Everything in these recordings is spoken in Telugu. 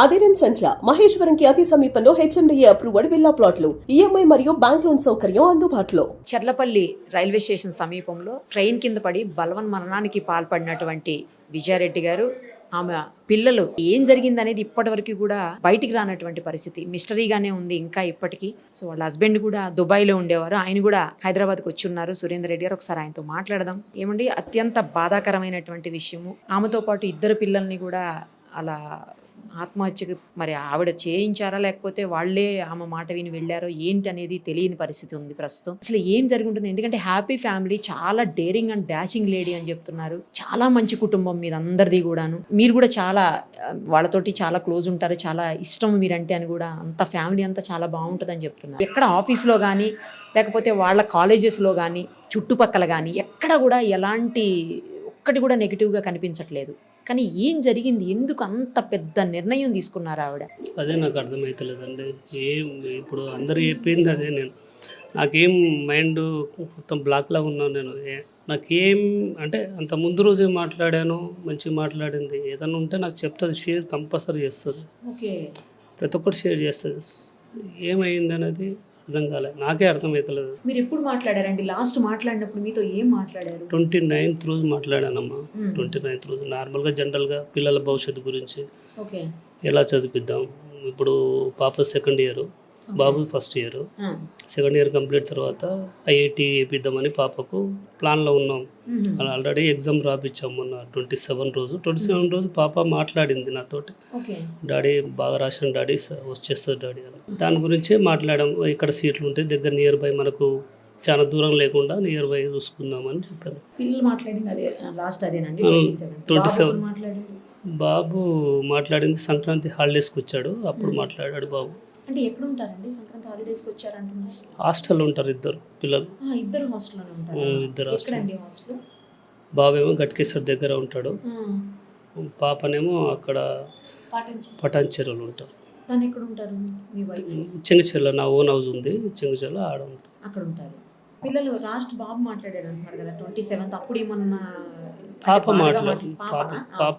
అదిరన్ సంచ మహేశ్వరంకి అతి సమీపంలో హెచ్ఎండిఏ అప్రూవ్డ్ విల్లా ప్లాట్లు ఈఎంఐ మరియు బ్యాంక్ లోన్ సౌకర్యం అందుబాటులో. చర్లపల్లి రైల్వే స్టేషన్ సమీపంలో ట్రైన్ కింద పడి బలవన్ మరణానికి పాల్పడినటువంటి విజయారెడ్డి గారు, ఆమె పిల్లలు ఏం జరిగిందనేది ఇప్పటివరకు కూడా బయటికి రానటువంటి పరిస్థితి మిస్టరీగానే ఉంది ఇంకా ఇప్పటికీ. సో వాళ్ళ హస్బెండ్ కూడా దుబాయ్లో ఉండేవారు, ఆయన కూడా హైదరాబాద్కి వచ్చి ఉన్నారు. సురేందర్ రెడ్డి గారు, ఒకసారి ఆయనతో మాట్లాడదాం. ఏమండి, అత్యంత బాధాకరమైనటువంటి విషయము. ఆమెతో పాటు ఇద్దరు పిల్లల్ని కూడా అలా ఆత్మహత్యకి మరి ఆవిడ చేయించారా లేకపోతే వాళ్ళే ఆమె మాట విని వెళ్ళారో ఏంటి అనేది తెలియని పరిస్థితి ఉంది ప్రస్తుతం. అసలు ఏం జరిగి ఉంటుంది? ఎందుకంటే హ్యాపీ ఫ్యామిలీ, చాలా డేరింగ్ అండ్ డాషింగ్ లేడీ అని చెప్తున్నారు. చాలా మంచి కుటుంబం మీద అందరిది కూడాను. మీరు కూడా చాలా వాళ్ళతోటి చాలా క్లోజ్ ఉంటారు, చాలా ఇష్టం మీరంటే అని కూడా, అంత ఫ్యామిలీ అంతా చాలా బాగుంటుంది అని చెప్తున్నారు. ఎక్కడ ఆఫీస్లో కానీ లేకపోతే వాళ్ళ కాలేజెస్లో కానీ చుట్టుపక్కల కానీ ఎక్కడ కూడా ఎలాంటి ఒక్కటి కూడా నెగిటివ్గా కనిపించట్లేదు. కానీ ఏం జరిగింది? ఎందుకు అంత పెద్ద నిర్ణయం తీసుకున్నారు ఆవిడ? అదే నాకు అర్థమవుతలేదండి. ఇప్పుడు అందరు చెప్పింది అదే. నాకేం మైండ్ మొత్తం బ్లాక్లా ఉన్నాను నేను. నాకేం అంటే అంత ముందు రోజే మాట్లాడాను, మంచిగా మాట్లాడింది. ఏదైనా ఉంటే నాకు చెప్తుంది, షేర్ కంపల్సరీ చేస్తుంది. ఓకే, ప్రతి ఒక్కటి షేర్ చేస్తుంది. ఏమైంది అనేది అర్థం కాలే, నాకే అర్థమవుతలేదు. మీరు ఎప్పుడు మాట్లాడారండి? లాస్ట్ మాట్లాడినప్పుడు మీతో ఏం మాట్లాడారు? 29th రోజు మాట్లాడానమ్మా. 29th రోజు నార్మల్గా జనరల్గా పిల్లల భవిష్యత్తు గురించి, ఓకే, ఎలా చదివిద్దాం. ఇప్పుడు పాప 2nd ఇయర్, బాబు 1st year. 2nd year complete తర్వాత ఐఐటి వేపిద్దామని పాపకు ప్లాన్లో ఉన్నాం. అలా ఆల్రెడీ ఎగ్జామ్ రాపిచ్చాము మొన్న 27 రోజు పాప మాట్లాడింది నాతోటి. డాడీ బాగా రాశాను డాడీ, వచ్చేస్తుంది డాడీ అని. దాని గురించే మాట్లాడాం. ఇక్కడ సీట్లు ఉంటాయి దగ్గర, నియర్ బై, మనకు చాలా దూరం లేకుండా నియర్ బై చూసుకుందామని చెప్పాను. పిల్లలు మాట్లాడింది అదే లాస్ట్, అదేనండి 27. బాబు మాట్లాడింది సంక్రాంతి హాలిడేస్కి వచ్చాడు, అప్పుడు మాట్లాడాడు బాబు. అంటే ఎక్కడ ఉంటారండి? సంక్రాంతి హాలిడేస్కి వచ్చారంటున్నారు. హాస్టల్లో ఉంటారు ఇద్దరు పిల్లలు. ఇద్దరు హాస్టల్లోనే ఉంటారు. ఇద్దరు హాస్టల్. బాబేమో గట్కేశ్వర్ దగ్గర ఉంటాడు, పాపనేమో అక్కడ పటాన్ చెరువులు ఉంటారు. తను ఎక్కడ ఉంటారు? మీ వైఫ్ చెంగిచెర్ల, నా ఓన్ హౌస్ ఉంది చెంగిచెర్ల, ఆడ ఉంటారు. అక్కడ ఉంటారు. పిల్లలు లాస్ట్ బాబు మాట్లాడారు అంటున్నారు కదా 27th. అప్పుడు ఏమన్నా పాప పాప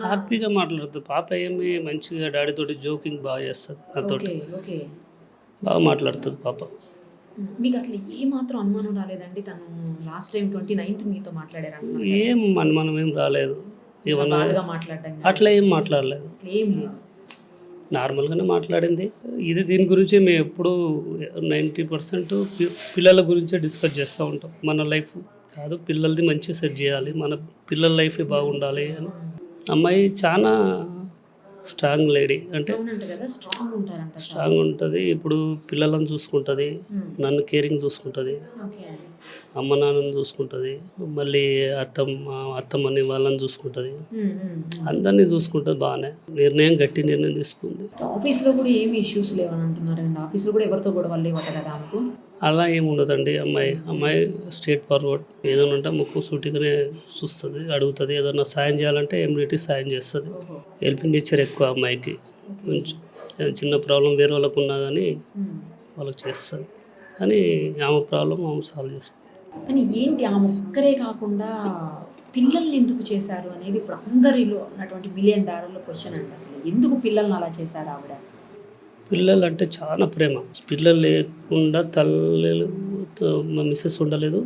హ్యాపీగా మాట్లాడుతుంది. పాప ఏమి మంచిగా డాడీ తోటి జోకింగ్ బాగా చేస్తుంది, నాతోటి బాగా మాట్లాడుతుంది పాప. మీకు అసలు ఏ మాత్రం అనుమానం రాలేదండి? తను లాస్ట్ టైం 29th మీతో మాట్లాడారు? ఏం అనుమానం ఏం రాలేదు, ఏమన్నా అట్లా ఏం మాట్లాడలేదు, ఏం లేదు, నార్మల్గానే మాట్లాడింది. దీని గురించి మేము ఎప్పుడు 90% పిల్లల గురించే డిస్కస్ చేస్తూ ఉంటాం. మన లైఫ్ కాదు, పిల్లలది మంచిగా సెట్ చేయాలి, మన పిల్లల లైఫ్ బాగుండాలి అని. అమ్మాయి చాలా స్ట్రాంగ్ లేడీ, అంటే స్ట్రాంగ్ ఉంటుంది. ఇప్పుడు పిల్లలను చూసుకుంటుంది, నన్ను కేరింగ్ చూసుకుంటుంది, అమ్మ నాన్నని చూసుకుంటుంది, మళ్ళీ అత్తమ్మని వాళ్ళని చూసుకుంటుంది, అందరినీ చూసుకుంటుంది. బాగానే గట్టి నిర్ణయం తీసుకుంది. ఆఫీస్లో కూడా ఏమి ఇష్యూస్ లేవని అంటున్నారు. ఆఫీస్లో కూడా ఎవరితో కూడా వాళ్ళు ఇవ్వట కదా ఆమెకు? అలా ఏమి ఉండదండి. అమ్మాయి స్ట్రేట్ ఫార్వర్డ్. ఏదైనా ఉంటే ముక్కు సూటిగానే చూస్తుంది, అడుగుతుంది. ఏదైనా సాయం చేయాలంటే ఇమ్మీడియట్లీ సాయం చేస్తుంది. హెల్పింగ్ నేచర్ ఎక్కువ అమ్మాయికి. కొంచెం చిన్న ప్రాబ్లం వేరే వాళ్ళకు ఉన్నా కానీ వాళ్ళకి చేస్తుంది, కానీ ఆమె ప్రాబ్లం ఆమె సాల్వ్ చేసుకుంటుంది. కానీ ఏంటి, ఆమె ఒక్కరే కాకుండా పిల్లల్ని ఎందుకు చేశారు అనేది ఇప్పుడు అందరిలో ఉన్నటువంటి $1 మిలియన్ క్వశ్చన్ అండి. అసలు ఎందుకు పిల్లల్ని అలా చేశారు ఆవిడ? పిల్లలు అంటే చాలా ప్రేమ. పిల్లలు లేకుండా తల్లి మిస్సెస్ ఉండలేదు,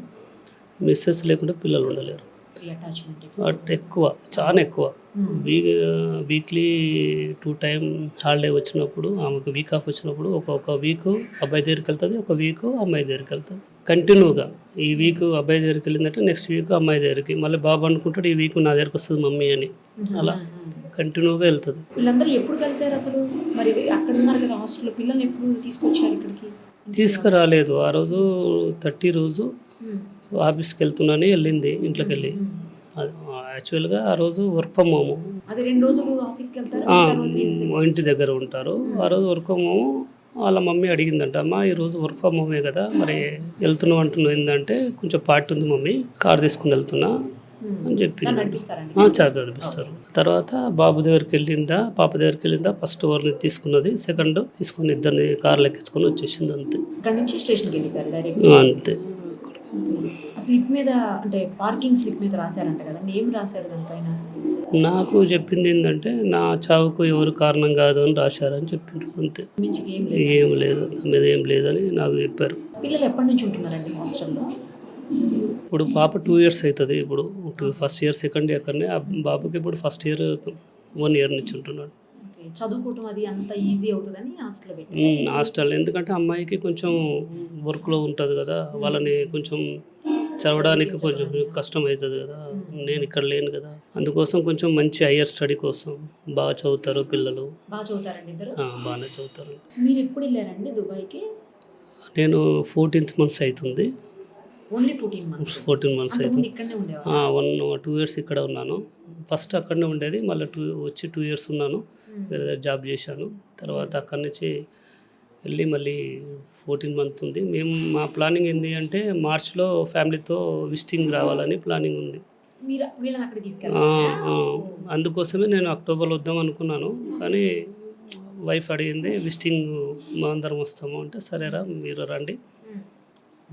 మిస్సెస్ లేకుండా పిల్లలు ఉండలేరు. ఎక్కువ, చాలా ఎక్కువ. వీక్లీ 2 times హాలిడే వచ్చినప్పుడు, ఆమెకు వీక్ ఆఫ్ వచ్చినప్పుడు ఒక వీక్ అబ్బాయి దగ్గరికి వెళ్తుంది, ఒక వీక్ అమ్మాయి దగ్గరికి వెళ్తుంది. కంటిన్యూగా ఈ వీక్ అబ్బాయి దగ్గరికి వెళ్ళిందంటే నెక్స్ట్ వీక్ అమ్మాయి దగ్గరికి, మళ్ళీ బాబు అనుకుంటాడు ఈ వీక్ నా దగ్గరికి వస్తుంది మమ్మీ అని. అలా కంటిన్యూగా వెళ్తుంది. వీళ్ళందరూ ఎప్పుడు కలిసారు అసలు? మరి అక్కడ ఉన్నారు కదా హాస్టల్లో, పిల్లల్ని ఎప్పుడు తీసుకొచ్చారు ఇక్కడికి? తీసుకురాలేదు. ఆ రోజు 30 రోజు ఆఫీస్కి వెళ్తున్నానని వెళ్ళింది ఇంట్లోకి వెళ్ళి. యాక్చువల్గా ఆ రోజు వర్క్ ఫ్రమ్ హోమ్. అది 2 రోజులు ఆఫీస్కి వెళ్తారు, ఇంటి దగ్గర ఉంటారు. ఆ రోజు వర్క్ ఫ్రమ్ హోమ్. వాళ్ళ మమ్మీ అడిగిందంట, అమ్మ ఈరోజు వర్క్ ఫ్రమ్ హోమే కదా, మరి వెళ్తున్నావు అంటున్నావు ఏంటంటే, కొంచెం పార్టీ ఉంది మమ్మీ, కార్ తీసుకుని వెళ్తున్నా అని చెప్పింది. చాలా నడిపిస్తారు. తర్వాత బాబు దగ్గరికి వెళ్ళిందా, పాప దగ్గరికి వెళ్ళిందా, ఫస్ట్ వాళ్ళని తీసుకున్నది, సెకండ్ తీసుకుని ఇద్దరిని కార్లు ఎక్కించుకొని వచ్చేసింది. అంతే, అంతే. స్లిప్ మీద అంటే పార్కింగ్ స్లిప్ మీద రాశారంట కదా, నేమ్ రాశారు దానిపైన. నాకు చెప్పింది ఏంటంటే నా చావుకు ఎవరు కారణం కాదు అని రాశారని చెప్పిండ్రు అంతే. మించికి ఏం లేదు. ఏం లేదు, దాని మీద ఏం లేదని నాకు చెప్పారు. పిల్లలు ఎప్పటి నుంచి ఉంటున్నారండి హాస్టల్లో? ఇప్పుడు పాప 2 years అవుతుంది. ఇప్పుడు ఫస్ట్ ఇయర్ సెకండ్ ఇయర్ అక్కడనే, ఆ బాబుకి ఇప్పుడు ఫస్ట్ ఇయర్ 1 year నుంచి ఉంటున్నాడు. ఓకే, చదువుకోవటం అది అంత ఈజీ అవుతుందని హాస్టల్లో పెట్టి హాస్టల్ ఎందుకంటే అమ్మాయికి కొంచెం వర్క్లో ఉంటుంది కదా, వాళ్ళని కొంచెం చదవడానికి కొంచెం కష్టం అవుతుంది కదా, నేను ఇక్కడ లేను కదా, అందుకోసం కొంచెం మంచి హయ్యర్ స్టడీ కోసం బాగా చదువుతారు పిల్లలు. బాగా చదువుతారండి ఇద్దరు? బాగానే చదువుతారు. మీరు ఎప్పుడు వెళ్ళారండి దుబాయ్కి? నేను 14th month అవుతుంది. Only 14 months? 14 months అవుతుంది. ఇక్కడనే ఉండేవారు? 2 years ఇక్కడ ఉన్నాను. ఫస్ట్ అక్కడనే ఉండేది, మళ్ళీ 2 years ఉన్నాను, వేరే జాబ్ చేశాను. తర్వాత అక్కడి నుంచి వెళ్ళి మళ్ళీ 14 month ఉంది. మేము మా ప్లానింగ్ ఏంటి అంటే మార్చ్లో ఫ్యామిలీతో విజిటింగ్ రావాలని ప్లానింగ్ ఉంది. మీరు వీళ్ళని అక్కడ తీసుకెళ్ళారు? అందుకోసమే నేను అక్టోబర్లో వద్దాం అనుకున్నాను, కానీ వైఫ్ అడిగింది విజిటింగ్ మా అందరం వస్తాము అంటే, సరేరా మీరు రండి,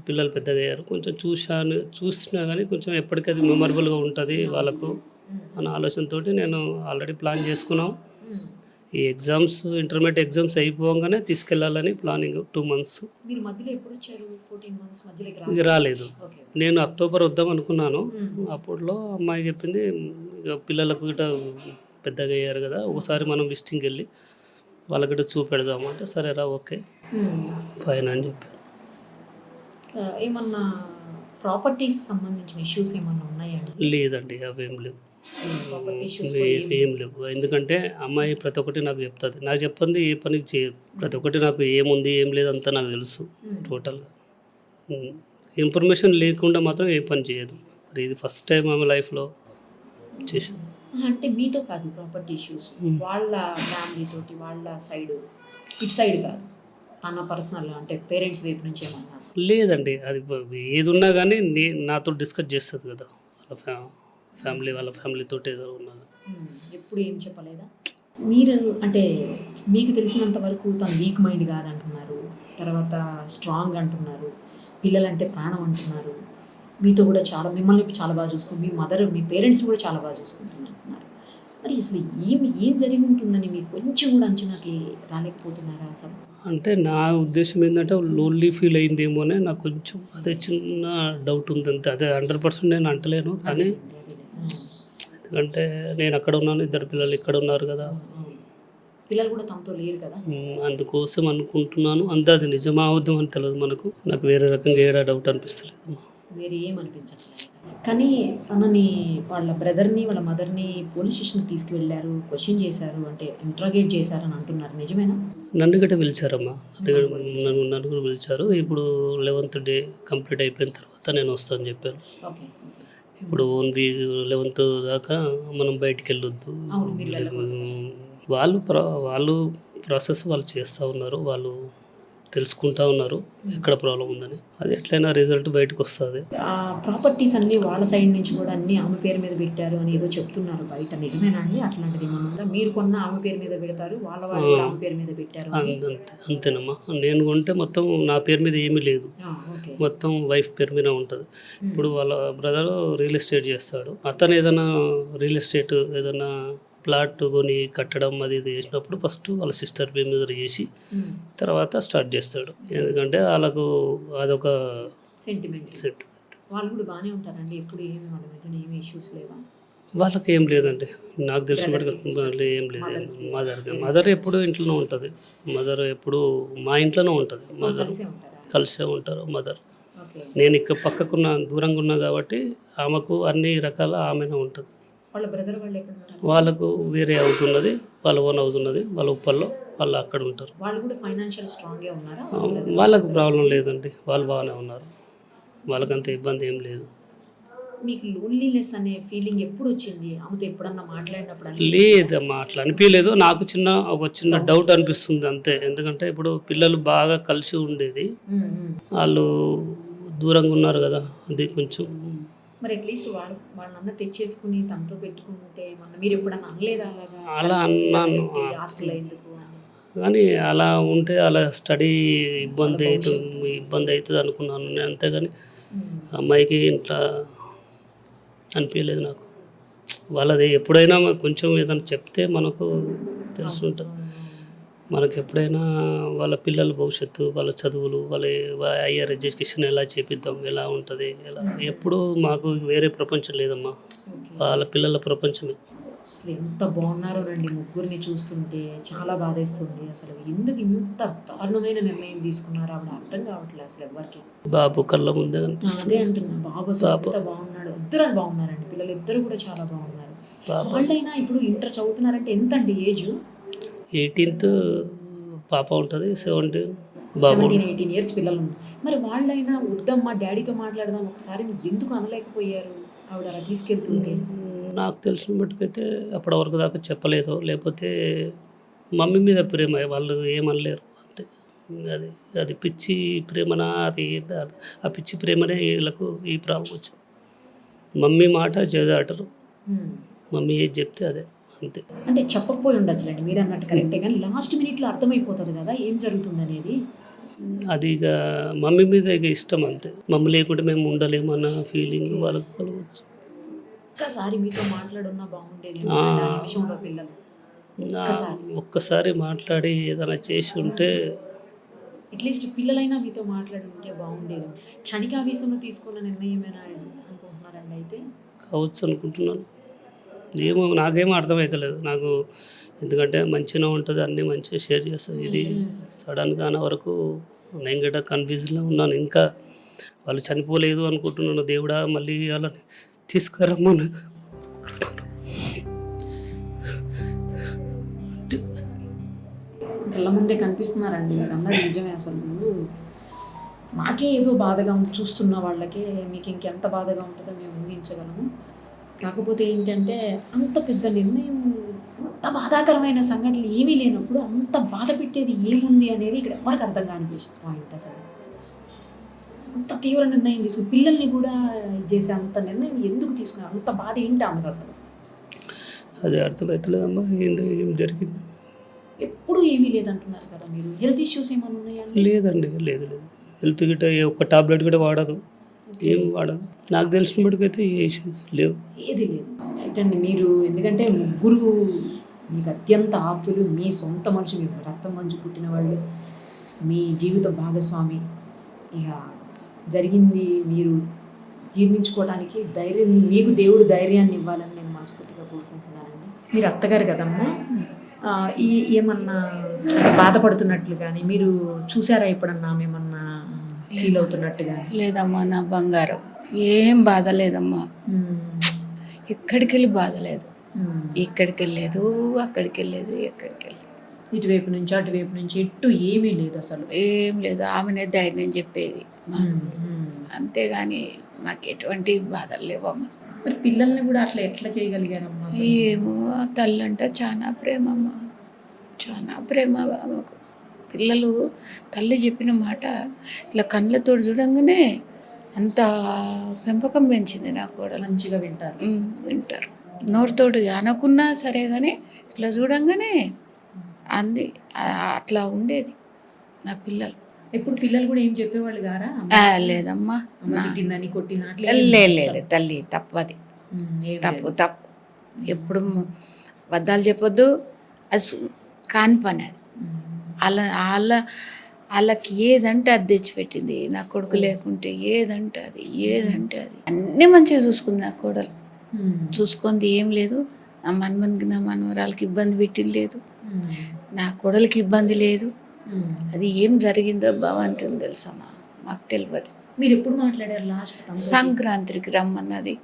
పిల్లలు పెద్దగా అయ్యారు, కొంచెం చూసినా కానీ కొంచెం ఎప్పటికది మెమరబుల్గా ఉంటుంది వాళ్ళకు అన్న ఆలోచనతో నేను ఆల్రెడీ ప్లాన్ చేసుకున్నాం. ఈ ఎగ్జామ్స్ ఇంటర్మీడియట్ ఎగ్జామ్స్ అయిపోగానే తీసుకెళ్లాలని ప్లానింగ్. 2 months. మీరు మధ్యలో ఎప్పుడు వచ్చారు? 14 months మధ్యలో ఇది రాలేదు. నేను అక్టోబర్ వద్దాం అనుకున్నాను. అప్పట్లో అమ్మాయి చెప్పింది ఇక పిల్లలకు గిట్ట పెద్దగా అయ్యారు కదా, ఒకసారి మనం విజిటింగ్కి వెళ్ళి వాళ్ళకిట చూపెడదాము అంటే, సరేరా ఓకే ఫైన్ అని చెప్పి. ఏమన్నా ప్రాపర్టీస్ సంబంధించిన ఇష్యూస్ ఏమన్నా ఉన్నాయండి? లేదండి, అవేం లేవు, ఏం లేవు. ఎందుకంటే అమ్మాయి ప్రతి ఒక్కటి నాకు చెప్తుంది, నాకు చెప్పింది ఏ పనికి చేయదు, ప్రతి ఒక్కటి నాకు ఏముంది ఏం లేదు అంతా నాకు తెలుసు. టోటల్గా ఇన్ఫర్మేషన్ లేకుండా మాత్రం ఏ పని చేయదు. మరి ఇది ఫస్ట్ టైం ఆమె లైఫ్లో చేసింది. అంటే మీతో కాదు ప్రాపర్టీ ఇష్యూస్, వాళ్ళ ఫ్యామిలీ తోటి, వాళ్ళ సైడ్, ఇటు సైడ్ కాదు, తన పర్సనల్ అంటే పేరెంట్స్ వైపు నుంచి ఏమన్నా? లేదండి, అది ఏది ఉన్నా కానీ నాతో డిస్కస్ చేస్తుంది కదా, వాళ్ళ ఫ్యామిలీతో ఏదో ఉన్నా. ఎప్పుడు ఏం చెప్పలేదా? మీరు అంటే మీకు తెలిసినంత వరకు తను వీక్ మైండ్ కాదంటున్నారు, తర్వాత స్ట్రాంగ్ అంటున్నారు, పిల్లలంటే ప్రాణం అంటున్నారు, మీతో కూడా మిమ్మల్ని చాలా బాగా చూసుకుంటారు, మీ పేరెంట్స్ని కూడా చాలా బాగా చూసుకుంటున్నారు. మరి అసలు ఏం జరిగి ఉంటుందని మీకు కొంచెం కూడా అంచనాకి రాలేకపోతున్నారా అసలు? అంటే నా ఉద్దేశం ఏంటంటే లోన్లీ ఫీల్ అయిందేమోనే నాకు కొంచెం అదే చిన్న డౌట్ ఉంది అంతే. అదే 100% నేను అంటలేను, కానీ ఎందుకంటే నేను అక్కడ ఉన్నాను, 2 పిల్లలు ఇక్కడ ఉన్నారు కదా, పిల్లలు కూడా తమతో లేరు కదా, అందుకోసం అనుకుంటున్నాను. అంతే, అది నిజమా అవుద్దాం అని తెలియదు మనకు. నాకు వేరే రకంగా ఏడా డౌట్ అనిపిస్తలేదు, వేరే ఏమనిపించట్లేదు. కానీ తనని వాళ్ళ బ్రదర్ని వాళ్ళ మదర్ని పోలీస్ స్టేషన్కి తీసుకువెళ్ళారు, క్వశ్చన్ చేశారు, అంటే ఇంట్రాగేట్ చేశారని అంటున్నారు, నిజమేనా? నన్ను గట్ట పిలిచారమ్మా, నన్ను కూడా పిలిచారు. ఇప్పుడు 11th day కంప్లీట్ అయిపోయిన తర్వాత నేను వస్తాను చెప్పాను. ఇప్పుడు 1 week 11th దాకా మనం బయటికి వెళ్ళొద్దు, వాళ్ళు ప్రాసెస్ వాళ్ళు చేస్తూ ఉన్నారు, వాళ్ళు తెలుసుకుంటా ఉన్నారు ఎక్కడ ప్రాబ్లం ఉందని, అది ఎట్లయినా రిజల్ట్ బయటకు వస్తుంది. ప్రాపర్టీస్ అన్నీ వాళ్ళ సైడ్ నుంచి కూడా అన్నీ ఆమె పేరు మీద పెట్టారు అని ఏదో చెప్తున్నారు బయట, నిజమేనా అండి? అట్లాంటిది ఏమన్నా? మీరు కొన్న ఆమె పేరు మీద పెడతారు, వాళ్ళ వాళ్ళు ఆమె పేరు మీద పెట్టారు? అంతేనమ్మా, నేను కొంటే మొత్తం నా పేరు మీద ఏమీ లేదు, మొత్తం వైఫ్ పేరు మీద ఉంటుంది. ఇప్పుడు వాళ్ళ బ్రదర్ రియల్ ఎస్టేట్ చేస్తాడు, అతను ఏదైనా రియల్ ఎస్టేట్ ఏదైనా ప్లాట్ కొని కట్టడం అది ఇది చేసినప్పుడు ఫస్ట్ వాళ్ళ సిస్టర్ పేరు మీద చేసి తర్వాత స్టార్ట్ చేస్తాడు, ఎందుకంటే వాళ్ళకు అదొక సెంటిమెంట్. వాళ్ళు కూడా బాగానే ఉంటారండి, ఎప్పుడు ఏమి వాళ్ళ మధ్యన ఏమి ఇష్యూస్ లేవా? వాళ్ళకి ఏం లేదండి, నాకు తెలిసినప్పటికీ ఏం లేదు. మదర్ ఎప్పుడు ఇంట్లోనే ఉంటుంది, మదర్ ఎప్పుడు మా ఇంట్లోనే ఉంటుంది, మదర్ కలిసే ఉంటారు మదర్. నేను ఇక్కడ పక్కకున్న దూరంగా ఉన్నా కాబట్టి ఆమెకు అన్ని రకాల ఆమెనే ఉంటుంది. వాళ్ళ బ్రదర్ వాళ్ళు ఎక్కడ ఉంటారు? వాళ్ళకు వేరే హౌస్ ఉన్నది, వాళ్ళ ఓన్ హౌస్ ఉన్నది, వాళ్ళ ఉప్పల్లో వాళ్ళు అక్కడ ఉంటారు. వాళ్ళు కూడా ఫైనాన్షియల్ స్ట్రాంగ్గా ఉన్నారా? వాళ్ళకు ప్రాబ్లం లేదండి, వాళ్ళు బాగానే ఉన్నారు, వాళ్ళకంత ఇబ్బంది ఏం లేదు. మీకు లోన్లీనెస్ అనే ఫీలింగ్ ఎప్పుడు వచ్చింది? ఆమెతో ఎప్పుడన్నా మాట్లాడినప్పుడు? లేదమ్మా, అట్లా అనిపించలేదు. నాకు ఒక చిన్న డౌట్ అనిపిస్తుంది అంతే, ఎందుకంటే ఇప్పుడు పిల్లలు బాగా కలిసి ఉండేది, వాళ్ళు దూరంగా ఉన్నారు కదా, అది కొంచెం. మరి అట్లీస్ట్ వాళ్ళందరూ తెచ్చేసుకుని తనతో పెట్టుకుంటే మీరు ఎప్పుడన్నా అనలేదా? అలా అన్నాను, హాస్టల్లో ఎందుకు? కానీ అలా ఉంటే అలా స్టడీ ఇబ్బంది అవుతుంది అనుకున్నాను నేను, అంతేగాని అమ్మాయికి ఇంట్లో అనిపించలేదు నాకు. వాళ్ళది ఎప్పుడైనా కొంచెం ఏదైనా చెప్తే మనకు తెలుసుంటుంది. మనకు ఎప్పుడైనా వాళ్ళ పిల్లల భవిష్యత్తు, వాళ్ళ చదువులు, వాళ్ళ హయ్యర్ ఎడ్యుకేషన్ ఎలా చేపిద్దాం, ఎలా ఉంటుంది, ఎలా ఎప్పుడూ మాకు వేరే ప్రపంచం లేదమ్మా, వాళ్ళ పిల్లల ప్రపంచమే. అసలు ఎంత బాగున్నారో రండి, ముగ్గురిని చూస్తుంటే చాలా బాధేస్తుంది. అసలు ఎందుకు ఇంత దారుణమైన నిర్ణయం తీసుకున్నారో ఆవిడ అర్థం కావట్లేదు అసలు ఎవరికి. బాబు కళ్ళ ముందే కనిపిస్తుంది. అదే అంటున్నా, బాబు అసలు ఎంత బాగున్నాడు. ఇద్దరు బాగున్నారండి, పిల్లలు ఇద్దరు కూడా చాలా బాగున్నారు. వాళ్ళైనా ఇప్పుడు ఇంటర్ చదువుతున్నారంటే ఎంత అండి ఏజ్? 18th పాప ఉంటుంది, 17 బాబు. 17-18 ఇయర్స్ పిల్లలు ఉన్నారు. మరి వాళ్ళైనా వద్దమ్మా డాడీతో మాట్లాడదాం ఒకసారి ఎందుకు అనలేకపోయారు ఆవిడ అలా తీసుకెళ్తుంటే? నాకు తెలిసిన మట్టుకైతే అప్పటి వరకు దాకా చెప్పలేదు, లేకపోతే మమ్మీ మీద ప్రేమ, వాళ్ళు ఏమనలేరు అంతే. అది అది పిచ్చి ప్రేమనా, అది ఆ పిచ్చి ప్రేమనే వీళ్ళకు ఈ ప్రాబ్లం వచ్చింది. మమ్మీ మాట చేదాటరు, మమ్మీ ఏది చెప్తే అదే అంతే. అంటే చెప్పకపోయి ఉండొచ్చులేండి, మీరు అన్నట్టు కరెక్టే, కానీ లాస్ట్ మినిట్లో అర్థమైపోతుంది కదా ఏం జరుగుతుంది అనేది. అది ఇక మమ్మీ మీద ఇక ఇష్టం అంతే. మమ్మీ లేకుంటే మేము ఉండలేము అన్న ఫీలింగ్ వాళ్ళకు కలవచ్చు. ఒక్కసారి మీతో మాట్లాడున్నా బాగుండేది విషయంలో పిల్లలు. ఒక్కసారి మాట్లాడి ఏదైనా చేసి ఉంటే, అట్లీస్ట్ పిల్లలైనా మీతో మాట్లాడి ఉంటే బాగుండేది. క్షణికావేశంలో తీసుకున్న నిర్ణయమేనా అనుకుంటున్నారండి అయితే? కావచ్చు అనుకుంటున్నాను. ఏమో నాకేమో అర్థమవుతలేదు నాకు, ఎందుకంటే మంచిగా ఉంటుంది, అన్నీ మంచిగా షేర్ చేస్తుంది. ఇది సడన్గా అన్న వరకు నేను గట్ట కన్ఫ్యూజన్లో ఉన్నాను. ఇంకా వాళ్ళు చనిపోలేదు అనుకుంటున్నాను. దేవుడా మళ్ళీ వాళ్ళని తీసుకురమ్మను. కళ్ళ ముందే కనిపిస్తున్నారండి మీరు అన్నది నిజమే. అసలు మాకే ఏదో బాధగా ఉంది, చూస్తున్న వాళ్ళకే మీకు ఇంకెంత బాధగా ఉంటుందో మేము ఊహించగలము. కాకపోతే ఏంటంటే అంత పెద్ద నిర్ణయం, అంత బాధాకరమైన సంఘటనలు ఏమీ లేనప్పుడు అంత బాధ పెట్టేది ఏముంది అనేది ఇక్కడ ఎవరికి అర్థం కాని పాయింట్. అసలు అంత తీవ్ర నిర్ణయం తీసుకుని పిల్లల్ని కూడా చేసే అంత నిర్ణయం ఎందుకు తీసుకున్నారు? అంత బాధ ఏంటి ఆమెకు అసలు? అది అర్థమవుతలేదమ్మా, ఏం జరిగింది. ఎప్పుడు ఏమీ లేదంటున్నారు కదా మీరు. హెల్త్ ఇష్యూస్ ఏమైనా ఉన్నాయా? లేదండి, లేదు. హెల్త్ గిట్ట ఒక్క టాబ్లెట్ కూడా వాడదు, ఏం వాడదు. నాకు తెలిసినప్పటికైతే ఏ ఇష్యూస్ లేవు, ఏది లేదు. రైట్ అండి. మీరు ఎందుకంటే ముగ్గురు మీకు అత్యంత ఆప్తులు, మీ సొంత మనిషి, మీ రక్తం మంచు పుట్టిన వాళ్ళు, మీ జీవిత భాగస్వామి. ఇక జరిగింది మీరు జీర్ణించుకోవడానికి ధైర్యం, మీకు దేవుడు ధైర్యాన్ని ఇవ్వాలని నేను మనస్ఫూర్తిగా కోరుకుంటున్నానండి. మీరు అత్తగారు కదమ్మా, ఏమన్నా అంటే బాధపడుతున్నట్లు కానీ మీరు చూసారా ఎప్పుడన్నా ఏమన్నా ఫీల్ అవుతున్నట్టుగా? లేదమ్మా, నా బంగారం ఏం బాధ లేదమ్మా. ఎక్కడికి వెళ్ళి బాధ లేదు, ఇక్కడికి వెళ్ళలేదు, అక్కడికి వెళ్ళలేదు, ఎక్కడికి వెళ్ళలేదు. ఇటువైపు నుంచి అటువైపు నుంచి ఎట్టు ఏమీ లేదు, అసలు ఏం లేదు. ఆమెనే ధైర్యం చెప్పేది మాకు, అంతేగాని మాకు ఎటువంటి బాధలు లేవమ్మా. మరి పిల్లల్ని కూడా అట్లా ఎట్లా చేయగలిగారమ్మా? ఏమో, తల్లి అంటే చాలా ప్రేమ అమ్మా, చాలా ప్రేమ ఆమెకు. పిల్లలు తల్లి చెప్పిన మాట ఇట్లా కళ్ళతో చూడంగానే అంత పెంపకం పెంచింది నాకు కూడా. మంచిగా వింటారు, నోటితోటి అనకున్నా సరే కానీ ఇట్లా చూడంగానే అంది, అట్లా ఉండేది నా పిల్లలు. ఎప్పుడు పిల్లలు కూడా ఏం చెప్పేవాళ్ళు గారా? లేదమ్మా, తిట్టిందని కొట్టిందని లేదు. తల్లి తప్పది, తప్పు. ఎప్పుడు అబద్ధాలు చెప్పొద్దు, అది కాని పని. అది వాళ్ళకి ఏదంటే అది తెచ్చిపెట్టింది. నా కొడుకు లేకుంటే ఏదంటే అది అన్నీ మంచిగా చూసుకుంది నా కోడలు. చూసుకుంది ఏం లేదు. నా మనమనికి, నా మనవరాలకి ఇబ్బంది పెట్టింది లేదు, నా కోడలికి ఇబ్బంది లేదు. అది ఏం జరిగిందో భగవంతుని తెలుసమ్మా, మాకు తెలియదు. మీరు ఎప్పుడు మాట్లాడారు లాస్ట్? సంక్రాంతికి రమ్మన్నది.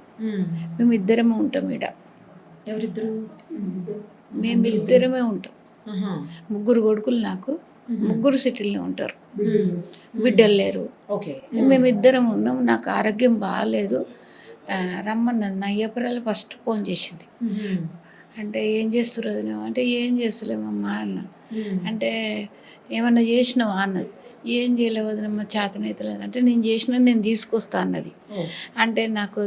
మేమిద్దరమే ఉంటాం ఈడ. ఎవరిద్దరు? మేమిద్దరమే ఉంటాం. ముగ్గురు కొడుకులు నాకు, ముగ్గురు సిటీల్లో ఉంటారు, బిడ్డలు లేరు. మేమిద్దరం ఉన్నాం. నాకు ఆరోగ్యం బాగాలేదు, రమ్మన్నది. నా అయ్యపురాలు ఫస్ట్ ఫోన్ చేసింది. అంటే ఏం చేస్తున్నారు అంటే ఏం చేస్తలేమమ్మా అన్న. అంటే ఏమన్నా చేసినావా అన్నది. ఏం చేయలేవదనమ్మా, చేతనైతలేదు. అంటే నేను చేసినా, నేను తీసుకొస్తా అన్నది. అంటే నాకు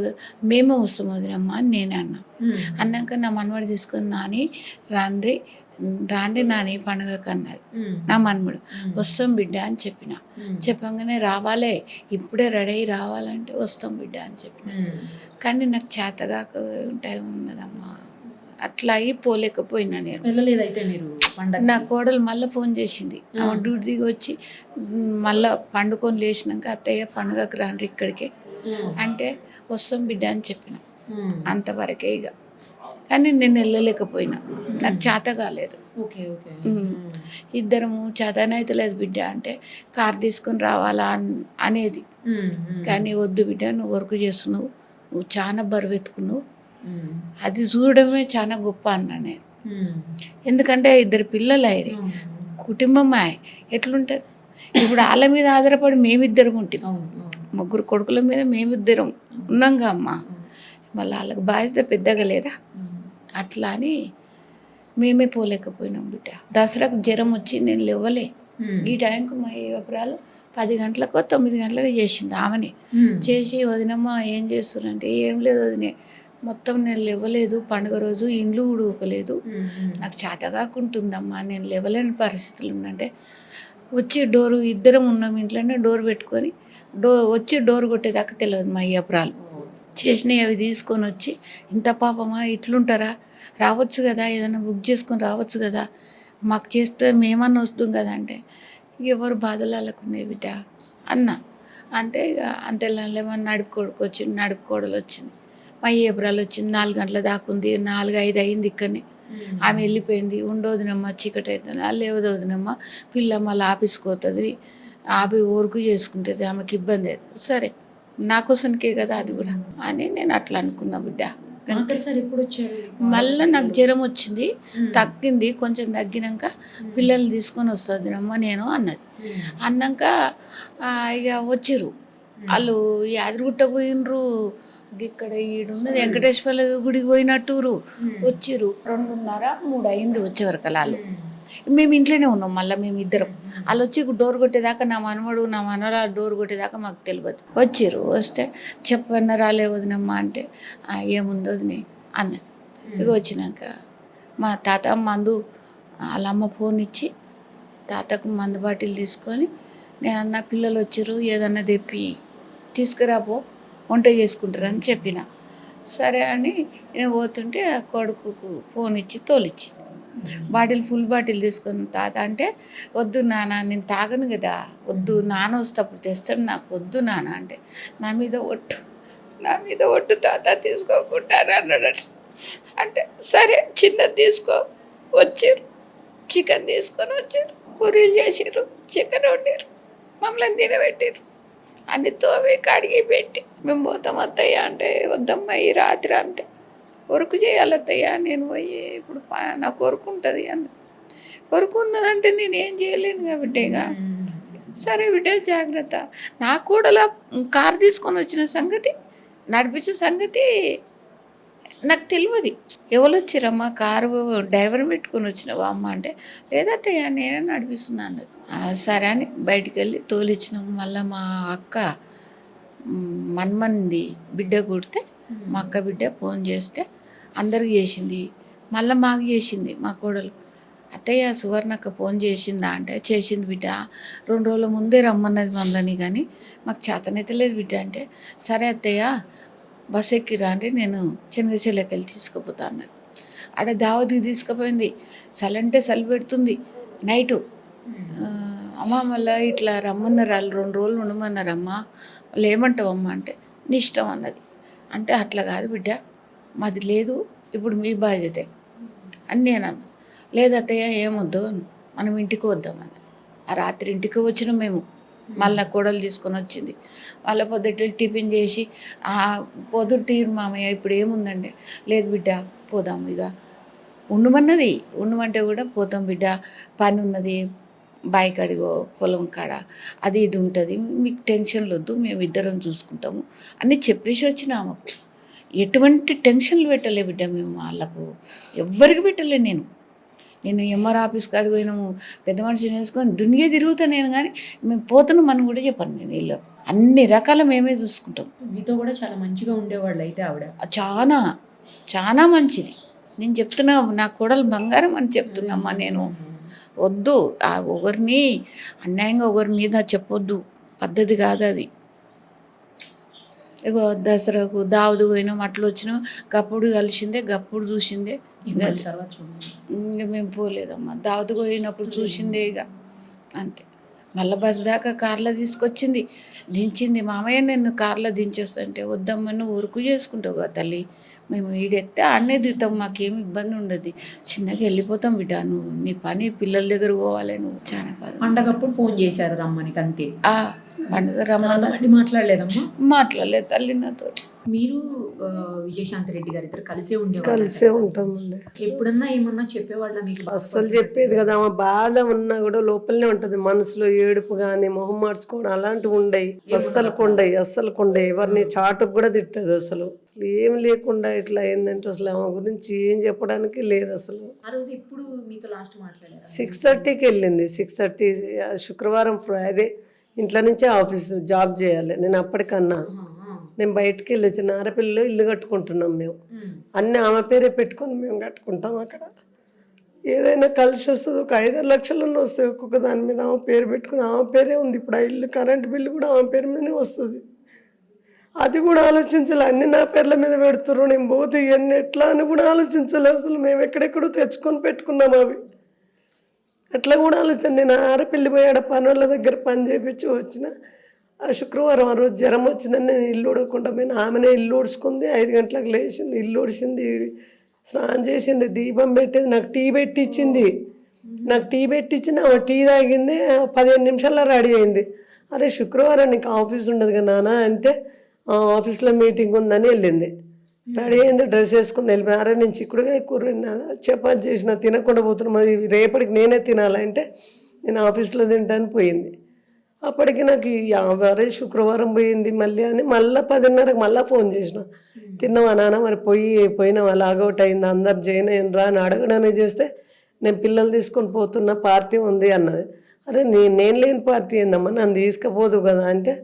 మేమే వస్తాం వదినమ్మా అని నేనే అన్నా. అన్నాక నా మనవాడు తీసుకొని నాని రాండ్రి రాండి నాని పండుగకు అన్నది నా మన్ముడు. వస్తాం బిడ్డ అని చెప్పిన. చెప్పంగానే రావాలే, ఇప్పుడే రెడీ అయ్యి రావాలంటే వస్తాం బిడ్డ అని చెప్పిన. కానీ నాకు చేతగాక టైం ఉన్నదమ్మా, అట్లా అయ్యి పోలేకపోయినా నేను. వెళ్ళలేదైతే మీరు పండగ? నా కోడలు మళ్ళీ ఫోన్ చేసింది, ఆమె డ్యూటీ దిగి వచ్చి మళ్ళీ పండుకొని లేచినాక అత్తయ్య పండుగకు రాండి ఇక్కడికే అంటే వస్తాం బిడ్డ అని చెప్పిన. అంతవరకే ఇక. కానీ నేను వెళ్ళలేకపోయినా, నాకు చేత కాలేదు. ఇద్దరము చేతనైతే లేదు బిడ్డ అంటే కార్ తీసుకొని రావాలా అనేది. కానీ వద్దు బిడ్డ, నువ్వు వర్క్ చేస్తున్నావు, నువ్వు చాలా బరువెత్తుకున్నావు, అది చూడడమే చాలా గొప్ప అన్నా నేను. ఎందుకంటే ఇద్దరు పిల్లలు అయ్యారు, కుటుంబం ఎట్లుంటుంది ఇప్పుడు. వాళ్ళ మీద ఆధారపడి మేమిద్దరం ఉంటాం, ముగ్గురు కొడుకుల మీద మేమిద్దరం ఉన్నాంగా అమ్మ, మళ్ళీ వాళ్ళకి బాధ్యత పెద్దగా లేదా? అట్లా అని మేమే పోలేకపోయినాం బిడ్డ. దసరాకు జ్వరం వచ్చి నేను లేవలే. ఈ టైంకు మా యువపురాలు 10 గంటలకో 9 గంటలకు చేసింది ఆమెని. చేసి వదినమ్మ ఏం చేస్తున్నారంటే, ఏం లేదు వదినే, మొత్తం నేను లేవలేదు, పండుగ రోజు ఇండ్లు ఉడకలేదు, నాకు చేత కాకుంటుందమ్మా, నేను లేవలేని పరిస్థితులు ఉన్నంటే వచ్చి డోరు, ఇద్దరం ఉన్నాం ఇంట్లోనే, డోర్ పెట్టుకొని వచ్చి డోర్ కొట్టేదాకా తెలియదు మా అయ్యపురాలు. చేసినవి అవి తీసుకొని వచ్చి, ఇంత పాపమా ఇట్లుంటారా, రావచ్చు కదా, ఏదైనా బుక్ చేసుకొని రావచ్చు కదా, మాకు చేస్తే మేమన్నా వస్తాం కదా అంటే, ఎవరు బాధలు వాళ్ళకున్నాయి బిడ్డ అన్న అంటే ఇక అంతేమన్నా నడుపు కోడలు వచ్చింది, మా ఏబ్రాలు వచ్చింది, 4 గంటల దాకుంది, 4-5 అయింది ఇక్కడనే. ఆమె వెళ్ళిపోయింది, ఉండవదునమ్మ చీకటి అవుతుంది, లేవదవుదునమ్మ పిల్ల మళ్ళీ ఆఫీస్కి పోతుంది, ఆపి ఊరుకు చేసుకుంటుంది, ఆమెకి ఇబ్బంది అవుతుంది, సరే నా కోసంకే కదా అది కూడా అని నేను అట్లా అనుకున్నా బిడ్డ. మళ్ళీ నాకు జ్వరం వచ్చింది, తగ్గింది, కొంచెం తగ్గినాక పిల్లల్ని తీసుకొని వస్తుంది అమ్మ నేను అన్నది. అన్నాక ఇక వచ్చిర్రు వాళ్ళు, యాదగిరిగుట్టకు పోయినరు, ఇక్కడ ఈడున్నది వెంకటేశ్వర గుడికి పోయినట్టురు, వచ్చిర్రు. 2:30-3 అయింది వచ్చేవరకు వాళ్ళు. మేము ఇంట్లోనే ఉన్నాం, మళ్ళీ మేము ఇద్దరం. వాళ్ళు వచ్చి డోర్ కొట్టేదాకా నా మనవడు నా మనవరాలు డోర్ కొట్టేదాకా మాకు తెలియదు. వచ్చిర్రు, వస్తే చెప్పన్న రాలేవదినమ్మా అంటే ఏముంది వదినే అన్నది. ఇక వచ్చినాక మా తాత మందు, వాళ్ళ అమ్మ ఫోన్ ఇచ్చి తాతకు మందు బాటిల్ తీసుకొని, నేను అన్న పిల్లలు వచ్చిర్రు ఏదన్నా తెప్పి తీసుకురాపో, వంట చేసుకుంటారని చెప్పిన. సరే అని నేను పోతుంటే ఆ కొడుకుకు ఫోన్ ఇచ్చి తోలిచ్చి ఫుల్ బాటిల్ తీసుకొని తాత అంటే, వద్దు నాన్న నేను తాగను కదా, వద్దు నాన్న వస్తేప్పుడు తెస్తాడు, నాకు వద్దు నాన్న అంటే, నా మీద ఒట్టు తాత తీసుకోకుంటారు అన్నాడు. అంటే సరే చిన్నది తీసుకో. వచ్చారు, చికెన్ తీసుకొని వచ్చారు, పూరీలు చేసారు, చికెన్ వండారు, మమ్మల్ని తినబెట్టారు, అన్ని తోమి కడిగి పెట్టి మేము పోతాం అత్తయ్య అంటే, వద్దమ్మా ఈ రాత్రి అంటే, వర్క్ చేయాలి అత్తయ్య, నేను పోయి ఇప్పుడు నాకు వర్క్ ఉంటుంది అన్న. వర్క్ ఉన్నదంటే నేను ఏం చేయలేను కాబట్టి ఇక సరే బిడ్డ జాగ్రత్త. నా కూడా కారు తీసుకొని వచ్చిన సంగతి, నడిపించే సంగతి నాకు తెలియదు. ఎవరు వచ్చిరమ్మా కారు డ్రైవర్ పెట్టుకొని వచ్చినావా అమ్మ అంటే, లేదత్తయ్య నేనే నడిపిస్తున్నా అన్నది. సరే అని బయటికి వెళ్ళి తోలిచ్చినాము. మళ్ళీ మా అక్క మన్మంది బిడ్డ కుడితే, మా అక్క బిడ్డ ఫోన్ చేస్తే అందరికి చేసింది, మళ్ళీ మాకు చేసింది మా కోడలు. అత్తయ్య సువర్ణక్క ఫోన్ చేసిందా అంటే, చేసింది బిడ్డ, 2 రోజుల ముందే రమ్మన్నది మమ్మల్ని, కానీ మాకు చేతనైతే లేదు బిడ్డ అంటే, సరే అత్తయ్య బస్ ఎక్కి రాండి నేను చెన్నగిచెల్లకి వెళ్ళి తీసుకుపోతా అన్నది. ఆడ దావతికి తీసుకుపోయింది, చలంటే చలి పెడుతుంది నైటు. అమ్మ మళ్ళీ ఇట్లా రమ్మన్నారు వాళ్ళు, 2 రోజులు ఉండమన్నారమ్మా, వాళ్ళు ఏమంటావమ్మా అంటే, నీ ఇష్టం అన్నది. అంటే అట్లా కాదు బిడ్డ, మాది లేదు, ఇప్పుడు మీ బాధ్యతే అని నేను అన్నా. లేదత్తయ్య ఏమొద్దు మనం ఇంటికి వద్దామని. ఆ రాత్రి ఇంటికి వచ్చినాం మేము. మళ్ళీ కోడలు తీసుకొని వచ్చింది. వాళ్ళ పొద్దుట టిఫిన్ చేసి పొద్దురు తీరు మామయ్య ఇప్పుడు ఏముందండి, లేదు బిడ్డ పోదాము ఇక ఉండమన్నది. ఉండమంటే కూడా పోతాం బిడ్డ, పని ఉన్నది బాయి కాడిగో పొలం కాడ, అది ఇది ఉంటుంది, మీకు టెన్షన్లు వద్దు, మేము ఇద్దరం చూసుకుంటాము అని చెప్పేసి వచ్చిన ఆమెకు. ఎటువంటి టెన్షన్లు పెట్టలే బిడ్డ మేము వాళ్ళకు, ఎవ్వరికి పెట్టలే. నేను ఎంఆర్ ఆఫీస్ కాడికి పోయినాము, పెద్ద మనిషిని వేసుకొని దునియా తిరుగుతా నేను, కానీ మేము పోతున్నాం అని కూడా చెప్పాను నేను. వీళ్ళు అన్ని రకాల మేమే చూసుకుంటాం. మీతో కూడా చాలా మంచిగా ఉండేవాళ్ళు అయితే ఆవిడ? చాలా చాలా మంచిది, నేను చెప్తున్నా, నా కోడలు బంగారం అని చెప్తున్నామ్మా నేను. వద్దు, ఒకరిని అన్యాయంగా ఒకరి మీద చెప్పొద్దు, పద్ధతి కాదు అది. ఇగో దసరాకు దావదు పోయినాం, అట్లా వచ్చినాం, గప్పుడు కలిసిందే, గప్పుడు చూసిందే. ఇంకా మేము పోలేదమ్మా, దావదు పోయినప్పుడు చూసిందే ఇక అంతే. మళ్ళీ బస్ దాకా కార్లో తీసుకొచ్చింది, దించింది. మామయ్య నేను కార్లో దించేస్తుంటే, వద్దమ్మా నువ్వు ఊరుకు చేసుకుంటావు కదా తల్లి, మేము ఈడెక్కితే ఆడనే దిగుతాం, మాకేం ఇబ్బంది ఉండదు, చిన్నగా వెళ్ళిపోతాం బిడ్డ, నువ్వు నీ పని పిల్లల దగ్గర పోవాలి, నువ్వు చాలా పని. పండగప్పుడు ఫోన్ చేశారు రమ్మని అంతే. పండుగ రమ్మని మాట్లాడలేదమ్మా? మాట్లాడలేదు తల్లి నాతో. మీరు విజయశాంతి రెడ్డి గారి ఇద్దరు కలిసే కలిసే ఉంటామండి. ఎప్పుడన్నా ఏమన్నా చెప్పేవాళ్ళ మీకు? అస్సలు చెప్పేది కదా, ఆమె బాధ ఉన్నా కూడా లోపలనే ఉంటది, మనసులో ఏడుపు కానీ మొహం మార్చుకోవడం అలాంటివి ఉండయి, అస్సలు కొండయి. ఎవరిని చాటుకు కూడా తిట్టదు అసలు. ఏం లేకుండా ఇట్లా ఏంటంటే అసలు ఆమె గురించి ఏం చెప్పడానికి లేదు అసలు. ఆ రోజు ఎప్పుడు మీతో లాస్ట్ మాట్లాడారు? 6:30కి వెళ్ళింది. 6:30 శుక్రవారం ఫ్రైడే. ఇంట్లో నుంచే ఆఫీస్ జాబ్ చేయాలి నేను. అప్పటికన్నా నేను బయటికి వెళ్ళి వచ్చిన ఆడపిల్లలు ఇల్లు కట్టుకుంటున్నాం మేము. అన్నీ ఆమె పేరే పెట్టుకొని మేము కట్టుకుంటాం. అక్కడ ఏదైనా కలిసి వస్తుంది, ఒక 5-6 లక్షలన్నా వస్తాయి ఒక్కొక్క దాని మీద. ఆమె పేరు పెట్టుకుని ఆమె పేరే ఉంది. ఇప్పుడు ఆ ఇల్లు కరెంట్ బిల్లు కూడా ఆమె పేరు మీదనే వస్తుంది. అది కూడా ఆలోచించాలి. అన్ని నా పేర్ల మీద పెడుతున్నారు, నేను పోతే ఇవన్నీ ఎట్లా అని కూడా ఆలోచించాలి. అసలు మేము ఎక్కడెక్కడో తెచ్చుకొని పెట్టుకున్నాం అవి. అట్లా కూడా ఆలోచన. నేను ఆడపిల్లి పోయి ఆడ పని వాళ్ళ దగ్గర పని చేయించి వచ్చిన. ఆ శుక్రవారం ఆ రోజు జ్వరం వచ్చిందని నేను ఇల్లు ఊడకుండా పోయినా. ఆమెనే ఇల్లు ఊడ్చుకుంది, 5 గంటలకు లేచింది, ఇల్లు ఊడిచింది, స్నానం చేసింది, దీపం పెట్టింది, నాకు టీ పెట్టించింది. ఆమె టీ తాగింది, 15 నిమిషాల్లో రెడీ అయింది. అరే శుక్రవారం నీకు ఆఫీస్ ఉండదు కదా నాన్న అంటే, ఆఫీస్లో మీటింగ్ ఉందని వెళ్ళింది. రెడీ అయింది, డ్రెస్ వేసుకుంది, వెళ్ళిపోయి. అరే నేను చిక్కుడుగా కూర చపాతి చేసిన తినకుండా పోతున్నాం, అది రేపటికి నేనే తినాలంటే నేను ఆఫీస్లో తింటాను పోయింది. అప్పటికి నాకు అరే శుక్రవారం పోయింది మళ్ళీ అని మళ్ళీ 10:30కి మళ్ళీ ఫోన్ చేసిన. తిన్నావా నాన్న, మరి పోయినావా, లాగౌట్ అయింది, అందరు జాయిన్ అయినరా అని అడగడానికి చేస్తే, నేను పిల్లలు తీసుకొని పోతున్న పార్టీ ఉంది అన్నది. అరే నేను లేని పార్టీ ఏందమ్మా, నన్ను తీసుకుపోదు కదా అంటే,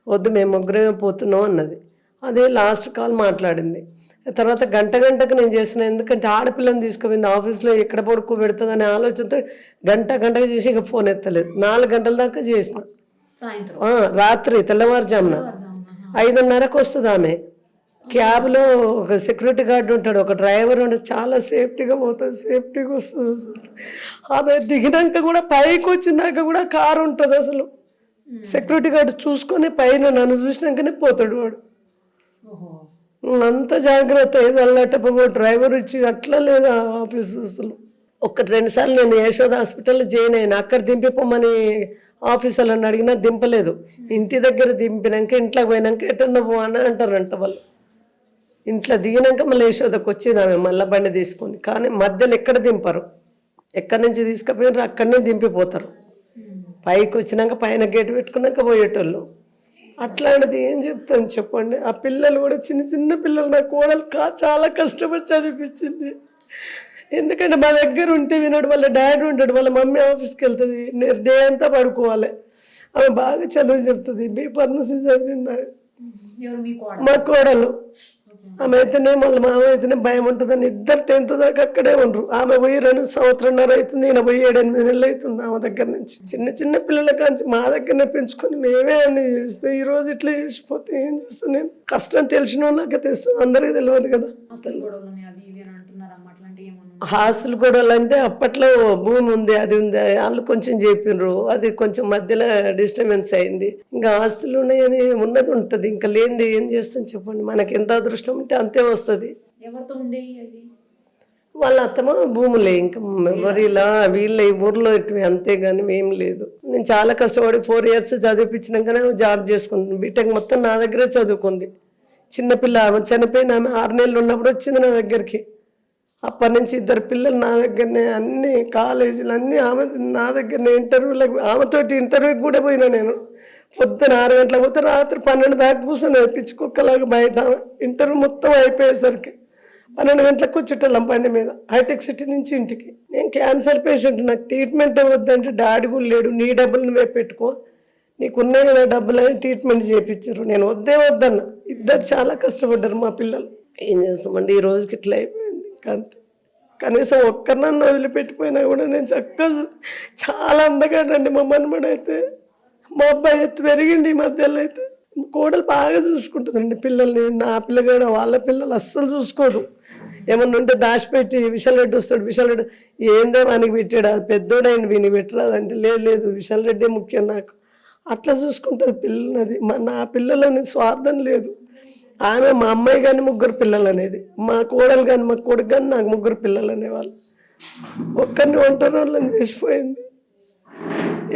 వద్దు మేము ముగ్గురమే పోతున్నాం అన్నది. అదే లాస్ట్ కాల్ మాట్లాడింది. తర్వాత గంటకు నేను చేసిన, ఎందుకంటే ఆడపిల్లని తీసుకుపోయింది ఆఫీస్లో ఎక్కడ పడుకోబెడుతుంది అనే ఆలోచనతో గంటకు చేసి ఇక ఫోన్ ఎత్తలేదు. 4 గంటల దాకా చేసిన. రాత్రి తెల్లవారుజామున 5:30కు వస్తుంది ఆమె. క్యాబ్లో ఒక సెక్యూరిటీ గార్డు ఉంటాడు, ఒక డ్రైవర్ ఉంటాడు, చాలా సేఫ్టీగా పోతుంది, సేఫ్టీగా వస్తుంది. అసలు ఆమె దిగినాక కూడా పైకి వచ్చినాక కూడా కారు ఉంటుంది. అసలు సెక్యూరిటీ గార్డు చూసుకొని పైన నన్ను చూసినాకనే పోతాడు వాడు. అంత జాగ్రత్త. ఏదో అల్లటప్పుడు డ్రైవర్ ఇచ్చి అట్లా లేదు ఆఫీస్. అసలు 1-2 సార్లు నేను యశోద హాస్పిటల్లో జాయిన్ అయినా. అక్కడ దింపిపోమని ఆఫీసర్లను అడిగినా దింపలేదు. ఇంటి దగ్గర దింపినాక ఇంట్లోకి పోయినాక ఎటన్నా పో అని అంటారంట వాళ్ళు. ఇంట్లో దిగినాక మళ్ళీ యశోదకు వచ్చేది ఆమె మళ్ళీ బండి తీసుకొని. కానీ మధ్యలో ఎక్కడ దింపరు, ఎక్కడి నుంచి తీసుకుపోయినారు అక్కడనే దింపిపోతారు. పైకి వచ్చినాక పైన గేటు పెట్టుకున్నాక పోయేటోళ్ళు. అట్లాంటిది ఏం చెప్తాను చెప్పండి. ఆ పిల్లలు కూడా చిన్న పిల్లలు, నా కోడలు చాలా కష్టపడి చదివించింది. ఎందుకంటే మా దగ్గర ఉంటే వినడు, వాళ్ళ డాడీ ఉంటాడు, వాళ్ళ మమ్మీ ఆఫీస్కి వెళ్తుంది, నేను డే అంతా పడుకోవాలి. ఆమె బాగా చదువు చెప్తుంది, B.Pharmacy చదివింది మా కోడలు. ఆమె అయితేనే మళ్ళీ మామ అయితేనే భయం ఉంటుందని 2 10th దాకా అక్కడే ఉండరు. ఆమె పోయి 2 సంవత్సరంన్నర అవుతుంది, ఈయన పోయి 7-8 నెలలు అవుతుంది ఆమె దగ్గర నుంచి. చిన్న పిల్లల కాంచి మా దగ్గరనే పెంచుకొని మేమే అన్నీ చేస్తే ఈరోజు ఇట్లా చేసిపోతే ఏం చేస్తాను నేను. కష్టం తెలిసిన వాళ్ళకే తెలుస్తుంది, అందరికీ తెలియదు కదా. హాస్టల్ గొడవలు అంటే అప్పట్లో భూమి ఉంది, అది ఉంది, వాళ్ళు కొంచెం చెప్పినరు, అది కొంచెం మధ్యలో డిస్టర్బెన్స్ అయింది. ఇంకా ఆస్తులు ఉన్నాయని ఉన్నది ఉంటుంది, ఇంకా లేనిది ఏం చేస్తాం చెప్పండి. మనకి ఎంత అదృష్టం ఉంటే అంతే వస్తుంది. వాళ్ళ అత్తమ్మ భూములే, ఇంకా ఎవరిలా వీళ్ళ ఈ ఊర్లో ఎక్కువ, అంతేగాని ఏం లేదు. నేను చాలా కష్టపడి 4 years చదివిపించినాకనే జాబ్ చేసుకుంటాను. బీటెక్ మొత్తం నా దగ్గరే చదువుకుంది. చిన్నపిల్ల ఆమె చనిపోయిన ఆమె 6 నెలలు ఉన్నప్పుడు వచ్చింది నా దగ్గరికి. అప్పటి నుంచి 2 పిల్లలు నా దగ్గరనే, అన్ని కాలేజీలు అన్నీ ఆమె నా దగ్గరనే. ఇంటర్వ్యూలకు ఆమెతోటి ఇంటర్వ్యూకి కూడా పోయినా నేను. పొద్దున 6 గంటలకు పోతే రాత్రి 12 దాకా కూర్చొని పిచ్చుకొక్కలాగా బయట. ఇంటర్వ్యూ మొత్తం అయిపోయేసరికి 12 గంటలకు వచ్చేటోళ్ళం బండి మీద హైటెక్ సిటీ నుంచి ఇంటికి. నేను క్యాన్సర్ పేషెంట్, నాకు ట్రీట్మెంట్ వద్దంటే డాడీ కూడా లేడు, నీ డబ్బులు నువ్వే పెట్టుకో, నీకున్నాయి కదా డబ్బులు అని ట్రీట్మెంట్ చేయించారు. నేను వద్దన్నా. 2 చాలా కష్టపడ్డారు మా పిల్లలు. ఏం చేస్తామండి, ఈ రోజుకి ఇట్లా అయిపోయింది. ఇంకా అంతే. కనీసం ఒక్కరినన్ను వదిలిపెట్టిపోయినా కూడా నేను చక్కగా చాలా అందగాడండి మా మనమడైతే. మా అబ్బాయి ఎత్తు పెరిగిండి ఈ మధ్యలో అయితే. కోడలు బాగా చూసుకుంటుందండి పిల్లల్ని. నా పిల్లగాడు వాళ్ళ పిల్లలు అస్సలు చూసుకోదు. ఏమన్నా ఉంటే దాచిపెట్టి విశాల్ రెడ్డి వస్తాడు, విశాల్ రెడ్డి ఏందో మనకి పెట్టాడు, అది పెద్దోడైంది విని పెట్టరాదంటే లేదు విశాల్ రెడ్డి ముఖ్యం నాకు. అట్లా చూసుకుంటుంది పిల్లలది. నా పిల్లలని స్వార్థం లేదు. ఆమె మా అమ్మాయి కానీ 3 పిల్లలు అనేది, మా కోడలు కానీ మా కొడుకు కానీ నాకు 3 పిల్లలు అనేవాళ్ళు. ఒక్కరిని ఒంటరి వాళ్ళని చేసిపోయింది.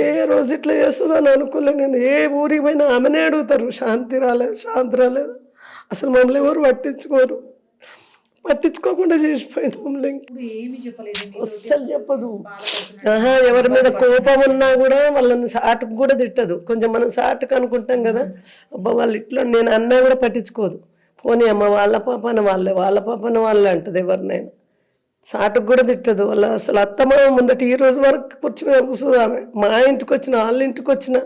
ఏ రోజు ఇట్లా చేస్తుందని అనుకోలేను నేను. ఏ ఊరికి పోయినా ఆమెనే అడుగుతారు, శాంతి రాలేదు. అసలు మమ్మల్ని ఎవరు పట్టించుకోకుండా చేసిపోయింది మమ్మల్ని. అస్సలు చెప్పదు. ఎవరి మీద కోపం ఉన్నా కూడా వాళ్ళని సాటుకు కూడా తిట్టదు. కొంచెం మనం సాటుకు అనుకుంటాం కదా, అబ్బా వాళ్ళు ఇట్లా నేను అన్నా కూడా పట్టించుకోదు. పోనీ అమ్మ వాళ్ళ పాపన వాళ్ళే అంటది. ఎవరినైనా సాటుకు కూడా తిట్టదు. వాళ్ళ అసలు అత్తమ్మ ముందట ఈ రోజు వరకు కూర్చు మీద కూర్చుంది ఆమె. మా ఇంటికి వచ్చిన వాళ్ళ ఇంటికి వచ్చిన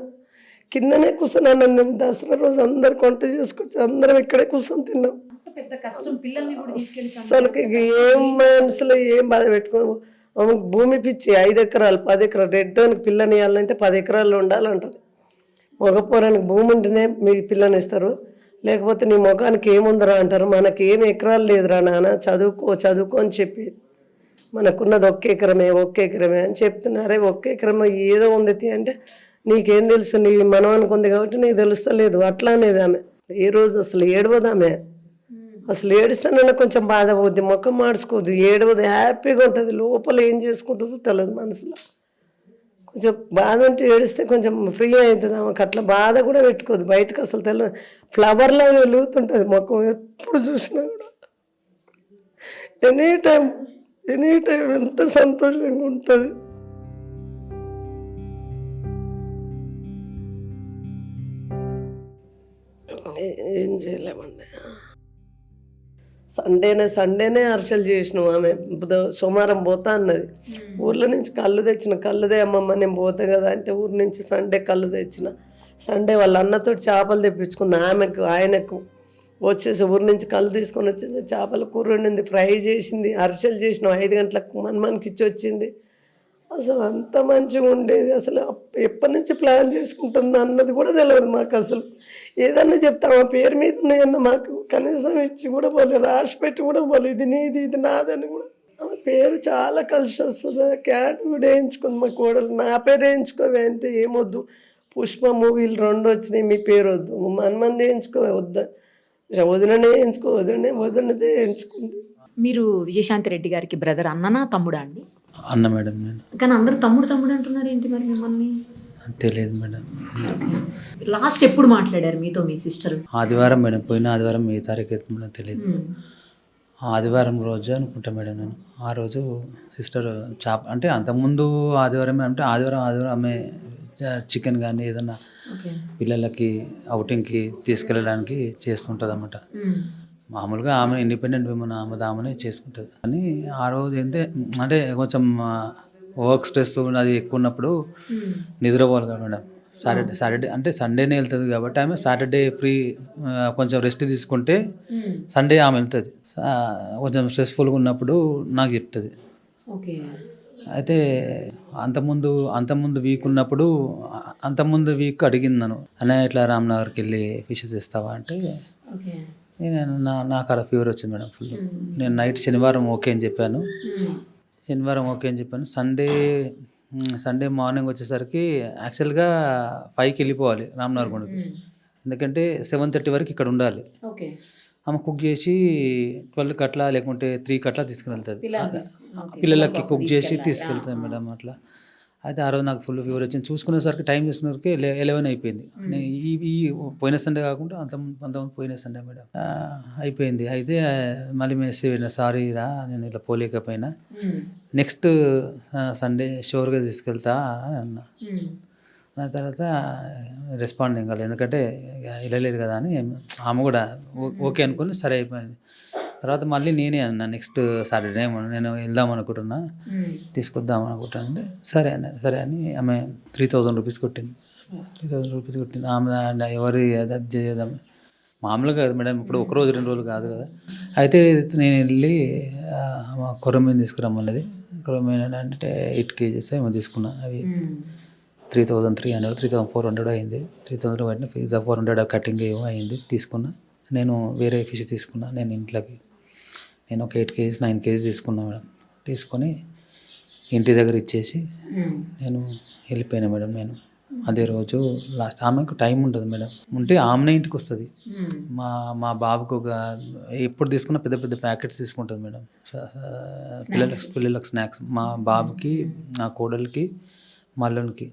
కిందనే కూర్చున్నాను. నేను దసరా రోజు అందరికి వంట చేసుకొచ్చి అందరం ఇక్కడే కూర్చొని తిన్నాం. అసలుకి ఏం మనసులో ఏం బాధ పెట్టుకోను. ఆమెకు భూమి పిచ్చి 5 ఎకరాలు 10 ఎకరాలు రెడ్డోనికి పిల్లని ఇవ్వాలంటే 10 ఎకరాలు ఉండాలంటది. మగపోరానికి భూమి ఉంటేనే మీ పిల్లని ఇస్తారు, లేకపోతే నీ ముఖానికి ఏముందరా అంటారు. మనకి ఏం ఎకరాలు లేదురా నాన్న, చదువుకో అని చెప్పి మనకున్నది 1 ఎకరమే అని చెప్తున్నారే. 1 ఎకరమే ఏదో ఉంది అంటే నీకేం తెలుసు, నీ మనవానికి ఉంది కాబట్టి నీకు తెలుస్తలేదు అట్లా అనేది ఆమె. ఏ రోజు అసలు ఏడవదు ఆమె. అసలు ఏడిస్తానన్నా కొంచెం బాధ పోద్ది, ముఖం మార్చుకోదు, ఏడవదు, హ్యాపీగా ఉంటుంది. లోపల ఏం చేసుకుంటుందో తెలియదు. మనసులో కొంచెం బాధ ఉంటే ఏడిస్తే కొంచెం ఫ్రీ అవుతుంది. ఆమెకు అట్లా బాధ కూడా పెట్టుకోదు, బయటకు అసలు తెలియదు. ఫ్లవర్లాగా వెలుగుతుంటుంది ముఖం ఎప్పుడు చూసినా కూడా. ఎనీ టైం ఎంత సంతోషంగా ఉంటుంది. ఏం చేయలేమండి. సండేనే అరిసెలు చేసినాం. ఆమె సోమవారం పోతా అన్నది. ఊర్లో నుంచి కళ్ళు తెచ్చిన, కళ్ళుదే అమ్మమ్మ నేను పోతా కదా అంటే ఊరి నుంచి సండే కళ్ళు తెచ్చిన. సండే వాళ్ళ అన్నతో చేపలు తెప్పించుకుంది. ఆయనకు వచ్చేసి ఊరి నుంచి కళ్ళు తీసుకొని వచ్చేసి చేపల కూర వండింది, ఫ్రై చేసింది, అరిసెలు చేసినాం. 5 గంటలకు మనకి ఇచ్చి వచ్చింది. అసలు అంత మంచిగా ఉండేది. అసలు ఎప్పటి నుంచి ప్లాన్ చేసుకుంటున్నా అన్నది కూడా తెలియదు మాకు. అసలు ఏదన్నా చెప్తాం ఆ పేరు మీద ఉన్నాయన్న మాకు కనీసం ఇచ్చి కూడా పోలే, రాసి పెట్టి కూడా పోలే, ఇది నీది ఇది నాదని కూడా. ఆమె పేరు చాలా కలిసి వస్తుంది. క్యాట్ కూడా వేయించుకుంది మా కోడలు. నా పేరు వేయించుకోవే అంటే ఏమొద్దు, పుష్ప మూవీలు 2 వచ్చినాయి, మీ పేరు వద్దు, మనమంది వేయించుకోవే వద్దా, వదిననే వేయించుకో, వదినదే వేయించుకుంది. మీరు విజయశాంతి రెడ్డి గారికి బ్రదర్, అన్ననా తమ్ముడా అండి? అన్న మేడం. నేను కానీ అందరూ తమ్ముడు అంటున్నారు ఏంటి మరి మిమ్మల్ని? తెలియదు మేడం. లాస్ట్ ఎప్పుడు మాట్లాడారు మీతో మీ సిస్టర్? ఆదివారం మేడం, పోయిన ఆదివారం ఏ తారీఖు అయితే మేడం తెలియదు. ఆదివారం రోజు అనుకుంటా మేడం. నేను ఆ రోజు సిస్టర్ అంటే అంతకుముందు ఆదివారమే అంటే ఆదివారం ఆమె చికెన్ కానీ ఏదన్నా పిల్లలకి అవుటింగ్కి తీసుకెళ్ళడానికి చేస్తుంటుంది అన్నమాట. మామూలుగా ఆమె ఇండిపెండెంట్ విమెన్, ఆమెనే చేసుకుంటుంది. కానీ ఆ రోజు అంటే కొంచెం వర్క్ స్ట్రెస్ అది ఎక్కువ ఉన్నప్పుడు నిద్రపోవాలి కదా మేడం. సాటర్డే అంటే సండేనే వెళ్తుంది కాబట్టి ఆమె సాటర్డే ఫ్రీ కొంచెం రెస్ట్ తీసుకుంటే సండే ఆమె వెళ్తుంది. కొంచెం స్ట్రెస్ఫుల్గా ఉన్నప్పుడు నాకు చెప్తుంది. అయితే అంతకుముందు వీక్ ఉన్నప్పుడు వీక్ అడిగింది నన్ను, అన్నయ్య ఇట్లా రామ్నగర్కి వెళ్ళి ఫిషెస్ ఇస్తావా అంటే నాకు అలా ఫీవర్ వచ్చింది మేడం ఫుల్. నేను నైట్ శనివారం ఓకే అని చెప్పాను. సండే మార్నింగ్ వచ్చేసరికి యాక్చువల్గా 5కి వెళ్ళిపోవాలి రామ్నగర్ గుడికి, ఎందుకంటే 7:30 వరకు ఇక్కడ ఉండాలి. ఆమె కుక్ చేసి 12 అట్లా లేకుంటే 3 అట్లా తీసుకుని వెళ్తుంది. పిల్లలకి కుక్ చేసి తీసుకెళ్తుంది మేడం అట్లా. అయితే ఆ రోజు నాకు ఫుల్ ఫీవర్ వచ్చింది. చూసుకునేసరికి టైం చూసుకునేసరికి 11 అయిపోయింది. ఈ పోయిన సండే కాకుండా అంతకుముందు పోయిన సండే మేడం అయిపోయింది. అయితే మళ్ళీ మెసేజ్ పెట్టిన, సారీ రా నేను ఇట్లా పోలేకపోయినా, నెక్స్ట్ సండే షూర్గా తీసుకెళ్తా అని అన్నా. దాని తర్వాత రెస్పాండింగ్ కాలేదు, ఎందుకంటే వెళ్ళలేదు కదా అని. ఆమె కూడా ఓకే అనుకుని సరే అయిపోయింది. తర్వాత మళ్ళీ నేనే అన్నా, నెక్స్ట్ సాటర్డే నేను వెళ్దాం అనుకుంటున్నా, తీసుకొద్దాం అనుకుంటానంటే సరే అని ఆమె 3000 రూపీస్ కొట్టింది. 3000 రూపీస్ కొట్టింది. ఆమె ఎవరు అది చేద్దాం మామూలుగా కాదు మేడం, ఇప్పుడు ఒక రోజు 2 రోజులు కాదు కదా. అయితే నేను వెళ్ళి మా కొరమీను తీసుకురమ్మన్నది. కొరమీను అంటే 8 kgs ఏమో తీసుకున్నా. అవి 3,300 3,400 అయింది. 3,000 పట్టిన 3,400 కటింగ్ ఏమో అయింది, తీసుకున్నా. నేను వేరే ఫిష్ తీసుకున్నా. నేను ఇంట్లోకి నేను ఒక 8 kgs 9 kgs తీసుకున్నా మేడం. తీసుకొని ఇంటి దగ్గర ఇచ్చేసి నేను వెళ్ళిపోయినా మేడం. నేను అదే రోజు లాస్ట్. ఆమెకు టైం ఉంటుంది మేడం, ఉంటే ఆమెనే ఇంటికి వస్తుంది. మా బాబుకు ఎప్పుడు తీసుకున్న పెద్ద పెద్ద ప్యాకెట్స్ తీసుకుంటుంది మేడం, పిల్లలకు స్నాక్స్. మా బాబుకి, నా కోడలికి, మల్లునికి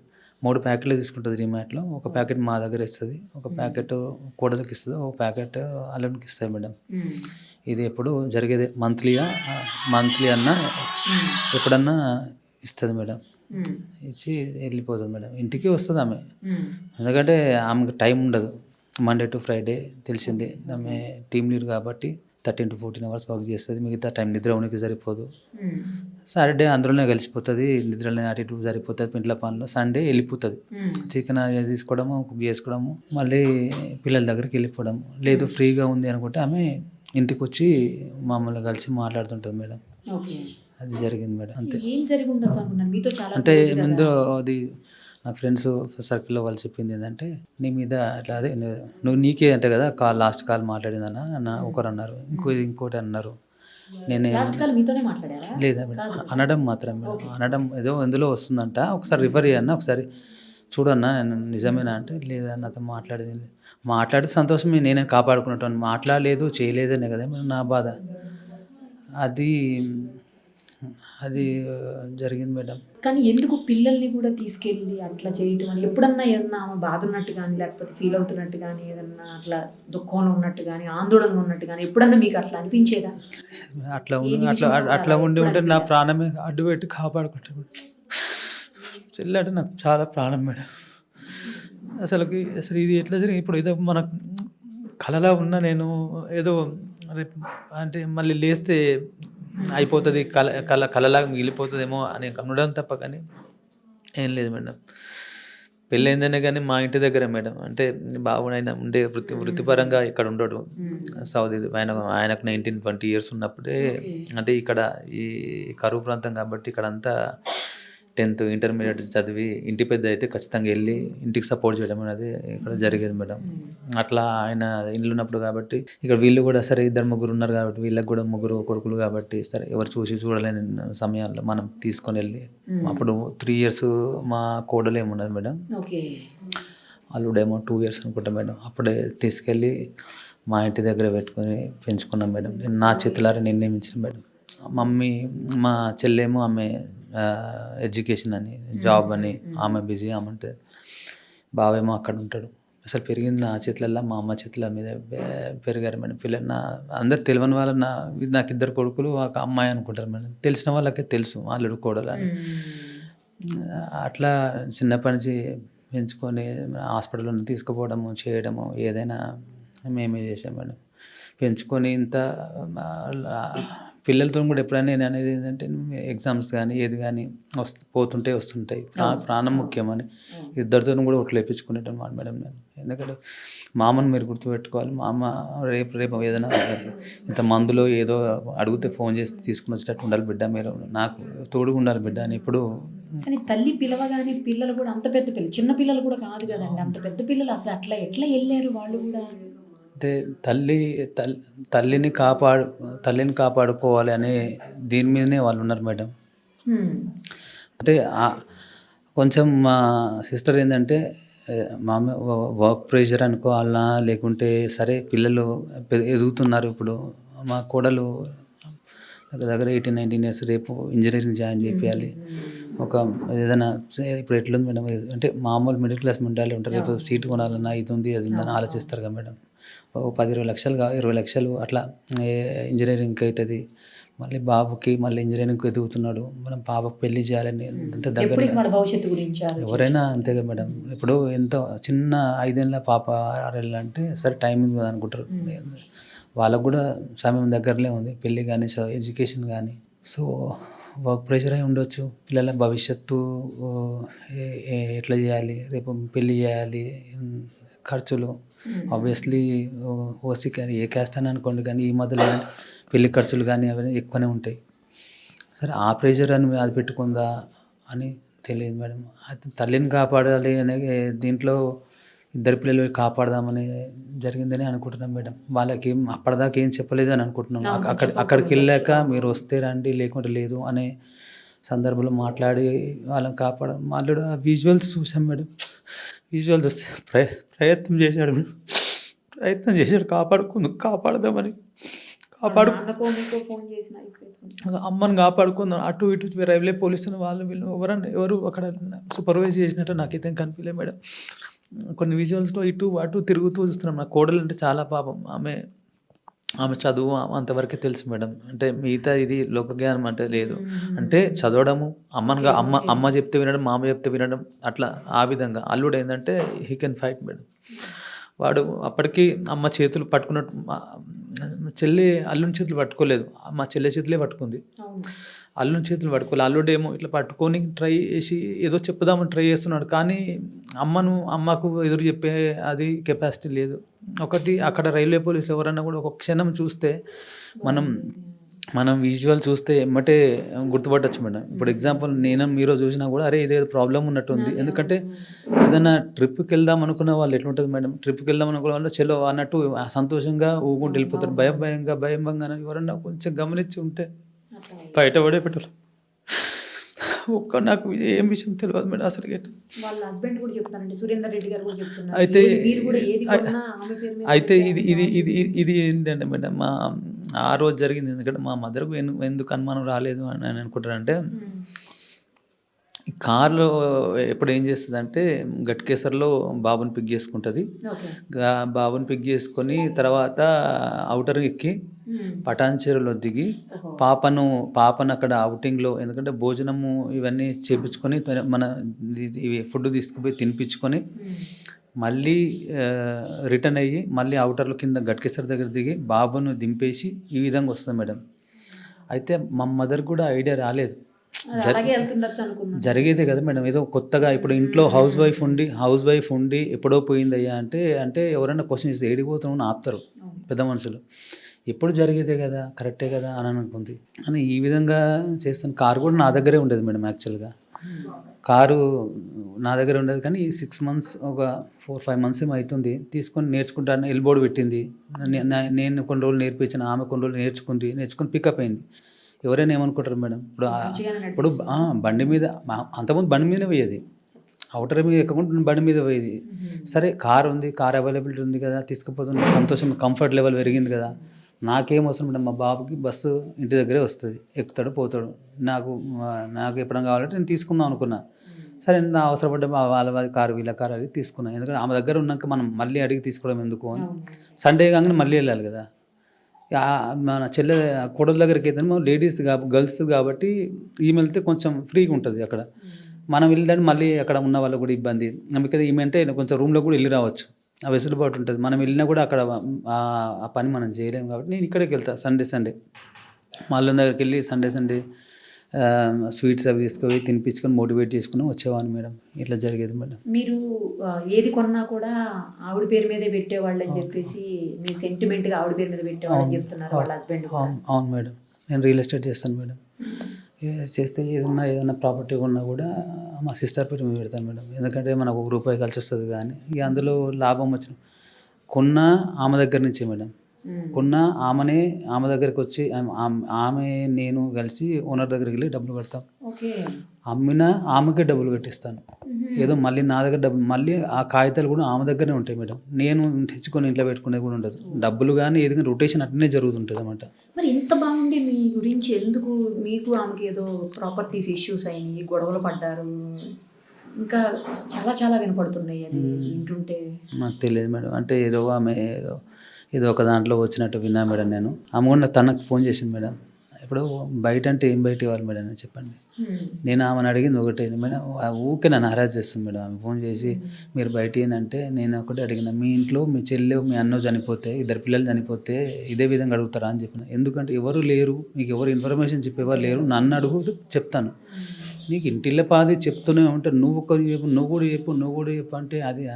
3 ప్యాకెట్లు తీసుకుంటుంది డిమార్ట్లో. ఒక ప్యాకెట్ మా దగ్గర ఇస్తుంది, ఒక ప్యాకెట్ కోడలికి ఇస్తుంది, ఒక ప్యాకెట్ అల్లునికి ఇస్తుంది మేడం. ఇది ఎప్పుడు జరిగేదే, మంత్లీ అన్నా ఎప్పుడన్నా ఇస్తుంది మేడం. ఇచ్చి వెళ్ళిపోతుంది మేడం. ఇంటికి వస్తుంది ఆమె, ఎందుకంటే ఆమెకు టైం ఉండదు. మండే టు ఫ్రైడే తెలిసిందే, ఆమె టీమ్ లీడ్ కాబట్టి 13 to 14 hours వర్క్ చేస్తుంది. మిగతా టైం నిద్ర ఉనికి సరిపోదు. సాటర్డే అందులోనే కలిసిపోతుంది, నిద్రలోనే అటు ఇటు సరిపోతుంది, ఇంట్లో పనులు. సండే వెళ్ళిపోతుంది, చికెన్ అది తీసుకోవడము, కుక్ చేసుకోవడము, మళ్ళీ పిల్లల దగ్గరికి వెళ్ళిపోవడం. లేదు ఫ్రీగా ఉంది అనుకుంటే ఆమె ఇంటికి వచ్చి మమ్మల్ని కలిసి మాట్లాడుతుంటుంది మేడం. అది జరిగింది మేడం. అంతే. ఏం జరిగి ఉండొచ్చు అనుకున్నాను మీతో చాలా అంటే ముందు అది నా ఫ్రెండ్స్ సర్కిల్లో వాళ్ళు చెప్పింది ఏంటంటే, నీ మీద అట్లా అదే నువ్వు నీకే అంటే కదా లాస్ట్ కాల్ మాట్లాడిందన్న అన్న ఒకరు అన్నారు, ఇంకోటి అన్నారు. నేను మీతోనే మాట్లాడారా? లేదా మేడం, అనడం మాత్రం మేడం, అనడం ఏదో ఎందులో వస్తుందంట, ఒకసారి రిఫర్ చేయన్నా, ఒకసారి చూడన్నా నిజమేనా అంటే, లేదా నాతో మాట్లాడితే సంతోషమే, నేనే కాపాడుకున్నట్టు. మాట్లాడలేదు చేయలేదనే కదా నా బాధ. అది జరిగింది మేడం. కానీ ఎందుకు పిల్లల్ని కూడా తీసుకెళ్ళి అట్లా చేయటం అని, ఎప్పుడన్నా ఏదన్నా ఆమె బాధ ఉన్నట్టు కానీ, లేకపోతే ఫీల్ అవుతున్నట్టు కానీ, ఏదన్నా అట్లా దుఃఖంలో ఉన్నట్టు కానీ, ఆందోళనగా ఉన్నట్టు కానీ ఎప్పుడన్నా మీకు అట్లా అనిపించేదా? అట్లా ఉంటే నా ప్రాణమే అడ్డు పెట్టి కాపాడుకుంటాను. చెల్లి అంటే నాకు చాలా ప్రాణం మేడం. అసలు ఇది ఎట్లా జరిగింది, ఇప్పుడు ఏదో మన కలలా ఉన్నా నేను, ఏదో రేపు అంటే మళ్ళీ లేస్తే అయిపోతుంది, కలలాగా మిగిలిపోతుందేమో అని కనడం తప్ప కానీ ఏం లేదు మేడం. పెళ్ళైందనే కానీ మా ఇంటి దగ్గర మేడం, అంటే బాబునైనా ఉండే వృత్తిపరంగా ఇక్కడ ఉండడు, సౌదీ. ఆయనకు 19-20 years ఉన్నప్పుడే, అంటే ఇక్కడ ఈ కరువు ప్రాంతం కాబట్టి ఇక్కడ అంతా 10th ఇంటర్మీడియట్ చదివి ఇంటి పెద్ద అయితే ఖచ్చితంగా వెళ్ళి ఇంటికి సపోర్ట్ చేయడం అనేది ఇక్కడ జరిగేది మేడం. అట్లా ఆయన ఇంట్లో ఉన్నప్పుడు కాబట్టి ఇక్కడ వీళ్ళు కూడా సరే 2-3 ఉన్నారు కాబట్టి, వీళ్ళకి కూడా 3 కొడుకులు కాబట్టి సరే ఎవరు చూడలేని సమయాల్లో మనం తీసుకొని వెళ్ళి, అప్పుడు 3 years మా కోడలు ఏమున్నది మేడం, అల్లుడేమో 2 years అనుకుంటా మేడం. అప్పుడే తీసుకెళ్ళి మా ఇంటి దగ్గర పెట్టుకొని పెంచుకున్నాం మేడం. నా చేతులారా నిర్ణయించిన మేడం. మమ్మీ, మా చెల్లేమో ఆమె ఎడ్యుకేషన్ అని, జాబ్ అని, ఆమె బిజీ, ఆమె అంటే బావేమో అక్కడ ఉంటాడు. అసలు పెరిగింది నా చేతులల్లో, మా అమ్మ చేతుల మీద పెరిగారు మేడం. పిల్లలు అందరు తెలియని వాళ్ళు, నాకు 2 కొడుకులు, ఒక అమ్మాయి అనుకుంటారు మేడం. తెలిసిన వాళ్ళకే తెలుసు అల్లుడు కోడలు అని. అట్లా చిన్నప్పటి నుంచి పెంచుకొని హాస్పిటల్లో తీసుకుపోవడము, చేయడము, ఏదైనా మేమే చేసాం మేడం. పెంచుకొని ఇంత పిల్లలతో కూడా ఎప్పుడైనా నేను అనేది ఏంటంటే, ఎగ్జామ్స్ కానీ ఏది కానీ వస్తుంటాయి, ప్రాణం ముఖ్యమని 2 కూడా ఒట్లు వేయించుకునేటం మేడం నేను. ఎందుకంటే మా అమ్మను మీరు గుర్తుపెట్టుకోవాలి, మా అమ్మ రేపు ఏదైనా ఇంత మందులో ఏదో అడిగితే ఫోన్ చేసి తీసుకుని వచ్చేటట్టు ఉండాలి బిడ్డ, మీరు నాకు తోడుగా ఉండాలి బిడ్డ అని ఎప్పుడు. కానీ తల్లి పిలవగానే పిల్లలు కూడా అంత పెద్ద పిల్లలు, చిన్న పిల్లలు కూడా కాదు కదండి, అంత పెద్ద పిల్లలు అసలు అట్లా ఎట్లా వెళ్ళారు వాళ్ళు కూడా? అంటే తల్లిని కాపాడుకోవాలి అనే దీని మీదనే వాళ్ళు ఉన్నారు మేడం. అంటే కొంచెం మా సిస్టర్ ఏంటంటే, మా వర్క్ ప్రెషర్ అనుకోవాలన్నా, లేకుంటే సరే పిల్లలు ఎదుగుతున్నారు. ఇప్పుడు మా కోడలు దగ్గర 18-19 years, రేపు ఇంజనీరింగ్ జాయిన్ చేయాలి. ఒక ఏదైనా ఇప్పుడు ఎట్లుంది మేడం, అంటే మామూలు మిడిల్ క్లాస్ మెంటాలిటీ ఉంటారు. రేపు సీటు కొనాలన్నా ఇది ఉంది అది ఉందని ఆలోచిస్తారు కదా మేడం. 10-20 లక్షలు 20 లక్షలు అట్లా ఇంజనీరింగ్కి అవుతుంది. మళ్ళీ బాబుకి మళ్ళీ ఇంజనీరింగ్కి ఎదుగుతున్నాడు, మనం పాపకు పెళ్లి చేయాలని అంత దగ్గర భవిష్యత్తు గురించి ఎవరైనా అంతేగా మేడం. ఇప్పుడు ఎంతో చిన్న 5 ఏళ్ళ పాప 6 ఏళ్ళు అంటే సరే టైం ఉంది కదా అనుకుంటారు. వాళ్ళకు కూడా సమయం దగ్గరలో ఉంది, పెళ్ళి కానీ ఎడ్యుకేషన్ కానీ. సో వర్క్ ప్రెషర్ అయి ఉండొచ్చు. పిల్లల భవిష్యత్తు ఎట్లా చేయాలి, రేపు పెళ్ళి చేయాలి, ఖర్చులు ఆబ్వియస్లీ ఓసీ కానీ ఏ క్యాస్ట్ అని అనుకోండి, కానీ ఈ మధ్యలో పెళ్లి ఖర్చులు కానీ అవన్నీ ఎక్కువనే ఉంటాయి. సరే ఆ ప్రెషర్ అని అది పెట్టుకుందా అని తెలియదు మేడం. అయితే తల్లిని కాపాడాలి అనే దీంట్లో ఇద్దరు పిల్లలు కాపాడదామని జరిగిందని అనుకుంటున్నాం మేడం. వాళ్ళకి అప్పటిదాకా ఏం చెప్పలేదు అని అనుకుంటున్నాం. అక్కడికి వెళ్ళాక మీరు వస్తే రండి లేకుంటే లేదు అనే సందర్భంలో మాట్లాడి వాళ్ళని మాట్లాడు ఆ విజువల్స్ చూసాం మేడం. విజువల్స్ వస్తే ప్రయత్నం చేశాడు కాపాడదామని అమ్మని కాపాడుకుందాం. అటు ఇటు రైల్వే పోలీసులు వాళ్ళు వీళ్ళు ఎవరు అక్కడ సూపర్వైజ్ చేసినట్టు నాకైతే కనిపించలే మేడం. కొన్ని విజువల్స్లో ఇటు అటు తిరుగుతూ చూస్తున్నాం. నా కోడలు అంటే చాలా పాపం. ఆమె చదువు అంతవరకే తెలుసు మేడం. అంటే మిగతా ఇది లోకజ్ఞానం అంటే లేదు. అంటే చదవడము, అమ్మ చెప్తే వినడం, మామ చెప్తే వినడం, అట్లా ఆ విధంగా. అల్లుడు ఏంటంటే హీ కెన్ ఫైట్ మేడం. వాడు అప్పటికి అమ్మ చేతులు పట్టుకున్నట్టు, చెల్లి అల్లుని చేతులు పట్టుకోలేదు, మా చెల్లె చేతులే పట్టుకుంది. అల్లుని చేతులు పట్టుకోలేదు. అల్లుడేమో ఇట్లా పట్టుకొని ట్రై చేసి ఏదో చెప్పుదామని ట్రై చేస్తున్నాడు, కానీ అమ్మకు ఎదురు చెప్పే అది కెపాసిటీ లేదు. ఒకటి అక్కడ రైల్వే పోలీసు ఎవరన్నా కూడా ఒక క్షణం చూస్తే మనం విజువల్ చూస్తే ఎమ్మటే గుర్తుపట్టచ్చు మేడం. ఇప్పుడు ఎగ్జాంపుల్ మీరు చూసినా కూడా అరే ఇదేదో ప్రాబ్లం ఉన్నట్టుంది. ఎందుకంటే ఏదైనా ట్రిప్కి వెళ్దాం అనుకున్న వాళ్ళు ఎట్లుంటుంది మేడం, ట్రిప్కి వెళ్దాం అనుకున్న వాళ్ళు చలో అన్నట్టు సంతోషంగా ఊగుంటూ వెళ్ళిపోతారు. భయంగా ఎవరన్నా కొంచెం గమనించి ఉంటే బయటపడే పెట్టారు. నాకు ఏం విషయం తెలియదు మేడం అసలు. వాళ్ళ హస్బెండ్ కూడా చెప్తారండి, సురేందర్ రెడ్డి గారు కూడా చెప్తున్నారు. అయితే ఇది ఏంటంటే మేడం, ఆ రోజు జరిగింది. ఎందుకంటే మా మదర్కు ఎందుకు అనుమానం రాలేదు అని అనుకుంటారంటే, కార్లో ఎప్పుడు ఏం చేస్తుంది అంటే గట్కేసర్లో బాబుని పిక్ చేసుకుంటుంది. బాబుని పిక్ చేసుకొని తర్వాత అవుటర్ ఎక్కి పటాన్చేరులో దిగి పాపను అక్కడ అవుటింగ్లో, ఎందుకంటే భోజనము ఇవన్నీ చేపించుకొని మన ఇవి ఫుడ్ తీసుకుపోయి తినిపించుకొని మళ్ళీ రిటర్న్ అయ్యి మళ్ళీ అవుటర్లో కింద గట్కేసర్ దగ్గర దిగి బాబును దింపేసి ఈ విధంగా వస్తుంది మేడం. అయితే మా మదర్ కూడా ఐడియా రాలేదు. జరిగేదే కదా మేడం. ఏదో కొత్తగా ఇప్పుడు ఇంట్లో హౌస్ వైఫ్ ఉండి ఎప్పుడో పోయిందయ్యా అంటే ఎవరైనా క్వశ్చన్ చేస్తే ఏడిపోతామని ఆపుతారు పెద్ద మనుషులు. ఎప్పుడు జరిగేదే కదా, కరెక్టే కదా అని అనుకుంది. అని ఈ విధంగా చేస్తాను. కారు కూడా నా దగ్గరే ఉండేది మేడం. యాక్చువల్గా కారు నా దగ్గర ఉండేది, కానీ 6 months ఒక 4-5 months ఏమో అవుతుంది తీసుకొని నేర్చుకుంటాను. ఎల్బోర్డ్ పెట్టింది, నేను కొన్ని రోజులు నేర్పించాను, ఆమె కొన్ని రోజులు నేర్చుకుని పికప్ అయింది. ఎవరైనా ఏమనుకుంటారు మేడం, ఇప్పుడు బండి మీద అంతకుముందు బండి మీదనే పోయేది, అవుటర్ మీద ఎక్కకుండా బండి మీద పోయేది. సరే కారు అవైలబిలిటీ ఉంది కదా, తీసుకుపోతుంది, సంతోషం, కంఫర్ట్ లెవెల్ పెరిగింది కదా. నాకేం అవసరం మేడం, మా బాబుకి బస్సు ఇంటి దగ్గరే వస్తుంది, ఎక్కుతాడు పోతాడు. నాకు ఎప్పుడైనా కావాలంటే నేను తీసుకుందాం అనుకున్నా. సరే నా అవసరపడ్డ వాళ్ళ కారు వీళ్ళ కారు అది తీసుకున్నాను. ఎందుకంటే ఆమె దగ్గర ఉన్నాక మనం మళ్ళీ అడిగి తీసుకోవడం ఎందుకు అని. సండే కాగానే మళ్ళీ వెళ్ళాలి కదా. మన కోడల దగ్గరికి అయితే లేడీస్ గర్ల్స్ కాబట్టి ఈమె వెళ్తే కొంచెం ఫ్రీగా ఉంటుంది అక్కడ. మనం వెళ్ళడానికి మళ్ళీ అక్కడ ఉన్న వాళ్ళకు కూడా ఇబ్బంది. అందుకని ఈమె అంటే కొంచెం రూమ్లో కూడా వెళ్ళి రావచ్చు, ఆ వెసులుబాటు ఉంటుంది. మనం వెళ్ళినా కూడా అక్కడ ఆ పని మనం చేయలేము కాబట్టి నేను ఇక్కడికి వెళ్తాను సండే వాళ్ళ దగ్గరికి వెళ్ళి సండే స్వీట్స్ అవి తీసుకొని తినిపించుకొని మోటివేట్ చేసుకుని వచ్చేవాడిని మేడం. ఇట్లా జరిగేది మేడం. మీరు ఏది కొన్నా కూడా ఆవిడ పేరు మీదే పెట్టేవాళ్ళు అని చెప్పేసి మీ సెంటిమెంట్గా ఆవిడ పేరు మీద పెట్టేవాళ్ళు అని చెప్తున్నారు వాళ్ళ హస్బెండ్. అవును మేడం, నేను రియల్ ఎస్టేట్ చేస్తాను మేడం. చేస్తే ఏదన్నా ప్రాపర్టీ కొన్నా కూడా మా సిస్టర్ పేరు మీద పెడతాను మేడం. ఎందుకంటే మనకు ₹1 కలిసి వస్తుంది, కానీ ఇక అందులో లాభం వచ్చిన కొన్నా ఆమె దగ్గర నుంచే మేడం. కొన్నా ఆమె దగ్గరికి వచ్చి నేను కలిసి ఓనర్ దగ్గరికి వెళ్ళి డబ్బులు కడతాం. అమ్మినా ఆమెకే డబ్బులు కట్టిస్తాను. ఏదో మళ్ళీ నా దగ్గర డబ్బులు, మళ్ళీ ఆ కాగితాలు కూడా ఆమె దగ్గరనే ఉంటాయి మేడం. నేను తెచ్చుకొని ఇంట్లో పెట్టుకునేది కూడా ఉండదు. డబ్బులు కానీ ఏది కానీ రొటేషన్ అట్లనే జరుగుతుంటుంది అన్నమాట. మరి ఇంత బాగుంది మీ గురించి, ఎందుకు మీకు ఆమెకి ఏదో ప్రాపర్టీస్ ఇష్యూస్ అయినాయి, గొడవలు పడ్డారు, ఇంకా చాలా వినపడుతున్నాయి అది వింటుంటే? నాకు తెలియదు మేడం. అంటే ఏదో ఒక దాంట్లో వచ్చినట్టు విన్నా మేడం. నేను ఆమె కూడా తనకు ఫోన్ చేసింది మేడం. ఇప్పుడు బయట అంటే ఏం బయట ఇవ్వాలి మేడం అని చెప్పండి. నేను ఆమెను అడిగింది ఒకటే మేడం, ఊకే నన్ను హరాజ్ చేస్తుంది మేడం. ఆమె ఫోన్ చేసి మీరు బయట ఏంటంటే నేను ఒకటే అడిగిన, మీ ఇంట్లో మీ చెల్లె మీ అన్న చనిపోతే, 2 పిల్లలు చనిపోతే ఇదే విధంగా అడుగుతారా అని చెప్పిన. ఎందుకంటే ఎవరు లేరు, మీకు ఎవరు ఇన్ఫర్మేషన్ చెప్పేవారు లేరు, నన్ను అడుగు చెప్తాను. నీకు ఇంటిల్లపాది చెప్తూనే ఉంటాను, నువ్వు కూడా చెప్పు అంటే అది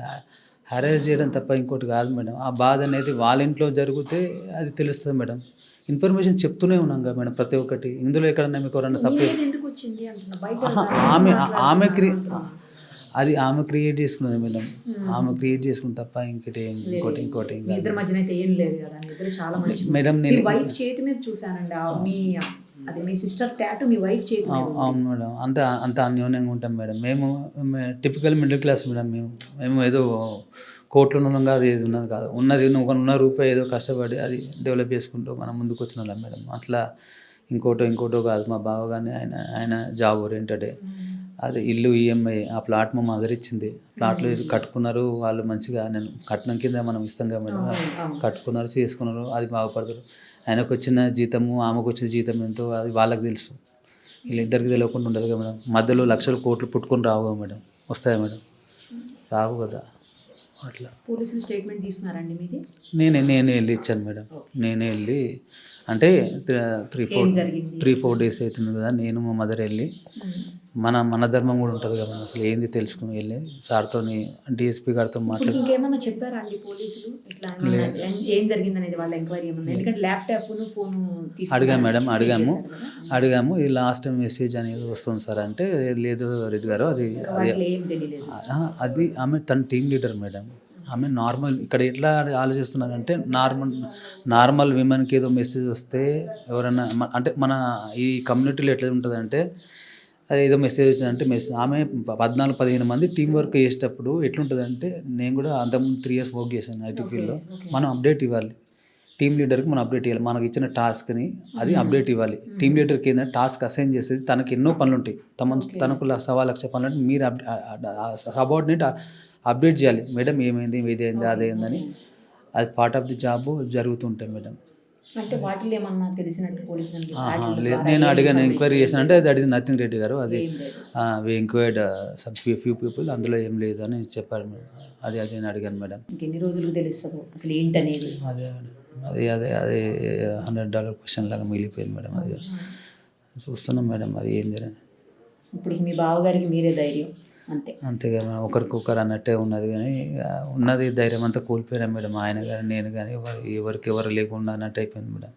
హరాస్ చేయడం తప్ప ఇంకోటి కాదు మేడం. ఆ బాధ అనేది వాళ్ళ ఇంట్లో జరిగితే అది తెలుస్తుంది మేడం. ఇన్ఫర్మేషన్ చెప్తూనే ఉన్నాం కదా మేడం ప్రతి ఒక్కటి. ఇందులో ఎక్కడన్నా మీకు ఎవరన్నా తప్పే ఎందుకు వచ్చింది అంటున్నా బయట ఆమె అది ఆమె క్రియేట్ చేసుకున్నది మేడం. ఆమె క్రియేట్ చేసుకున్న తప్ప ఇంకోటి మీ ఇద్దరి మధ్యన అయితే ఏం లేదు కదా, మీ ఇద్దరు చాలా మంచి మేడం. మీ నేను వైఫ్ చేతి మీద చూసానండి మీ సిస్టర్ టాటూ మీ వైఫ్ చేతి మీద ఉంది. అవును మేడం. అంత అన్యోన్యంగా ఉంటాం మేడం. మేము టిపికల్ మిడిల్ క్లాస్ మేడం. మేము ఏదో కోట్లు ఉన్నాం కాదు, ఏది ఉన్నది కాదు. ఉన్న రూపాయి ఏదో కష్టపడి అది డెవలప్ చేసుకుంటూ మనం ముందుకు వచ్చిన వాళ్ళం మేడం. అట్లా ఇంకోటో కాదు. మా బావ కానీ ఆయన జాబ్ ఓరియంటెడే. అది ఇల్లు ఈఎంఐ, ఆ ప్లాట్ మా మదర్ ఇచ్చింది. ప్లాట్లో కట్టుకున్నారు వాళ్ళు మంచిగా. నేను కట్నం కింద మనం ఇస్తాం కదా మేడం, కట్టుకున్నారు, చేసుకున్నారు, అది బాగుపడతారు. ఆయనకు వచ్చిన జీతము ఆమెకు వచ్చిన జీతం ఎంతో అది వాళ్ళకి తెలుసు. వీళ్ళిద్దరికి తెలియకుండా ఉండదు కదా మేడం. మధ్యలో లక్షలు కోట్లు పుట్టుకొని రావు కదా మేడం. వస్తాయా మేడం? రావు కదా. అట్లా పోలీసులు స్టేట్మెంట్ తీసుకున్నారండి మీది? నేనే వెళ్ళి ఇచ్చాను మేడం. నేనే వెళ్ళి అంటే 3-4 days అవుతుంది కదా. నేను మా మదర్ వెళ్ళి మన ధర్మం కూడా ఉంటుంది కదా మేడం. అసలు ఏంది తెలుసుకుని వెళ్ళి సార్తో డిఎస్పీ గారితో మాట్లాడి ఇంకేమన్నా చెప్పారా అండి పోలీసులు ఇట్లా ఏం జరిగింది అనేది వాళ్ళ ఎంక్వైరీ ఏమన్నా? ఎందుకంటే ల్యాప్టాప్ ఫోన్ అడిగాము మేడం. అడిగాము ఇది లాస్ట్ టైం మెసేజ్ అనేది వస్తుంది సార్ అంటే, లేదు రెడ్డి గారు ఏం తెలియలేదు. అది ఆమె తన టీం లీడర్ మేడం. ఆమె నార్మల్ ఇక్కడ ఎట్లా ఆలోచిస్తున్నారంటే నార్మల్ విమెన్కి ఏదో మెసేజ్ వస్తే ఎవరైనా అంటే మన ఈ కమ్యూనిటీలో ఎట్లా ఉంటుందంటే, అది ఏదో మెసేజ్ వచ్చిందంటే ఆమె 14-15 మంది టీం వర్క్ చేసేటప్పుడు ఎట్లుంటుందంటే, నేను కూడా అంతకుముందు 3 years వర్క్ చేశాను ఐటీ ఫీల్డ్లో. మనం అప్డేట్ ఇవ్వాలి టీం లీడర్కి. మనం అప్డేట్ ఇవ్వాలి. మనకి ఇచ్చిన టాస్క్ని అది అప్డేట్ ఇవ్వాలి. టీం లీడర్కి ఏంటంటే టాస్క్ అసైన్ చేసేది తనకి ఎన్నో పనులు ఉంటాయి. తనకు 1,00,000 పనులు అంటే మీరు సబార్డినేట్ అప్డేట్ చేయాలి. మేడం ఏమైంది, ఇదేంది, అదేందని. అది పార్ట్ ఆఫ్ ది జాబ్ జరుగుతుంటాయి మేడం. అంటే వాటిలో ఏమన్నా తెలిసినట్టు పోలీసులు లేదు, నేను అడిగాను, ఎంక్వైరీ చేసిన అంటే దట్ ఈస్ నథింగ్ రెడ్డి గారు. అది వి ఎంక్వైర్డ్ సమ్ ఫ్యూ పీపుల్, అందులో ఏం లేదు అని చెప్పారు మేడం. అది నేను అడిగాను మేడం. ఇంకెన్ని రోజులకు తెలుస్తుందో అసలు ఏంటనేది. అదే $100 క్వశ్చన్ లాగా మిగిలిపోయింది మేడం. అది చూస్తున్నాం మేడం అది ఏం జరిగింది. ఇప్పుడు మీ బావగారికి మీరే ధైర్యం అంతేగా మేడం. ఒకరికొకరు అన్నట్టే ఉన్నది. కానీ ఉన్నది ధైర్యం అంతా కోల్పోయినా మేడం. ఆయన కానీ నేను కానీ ఎవరికి ఎవరు లేకుండా అన్నట్టు అయిపోయింది మేడం.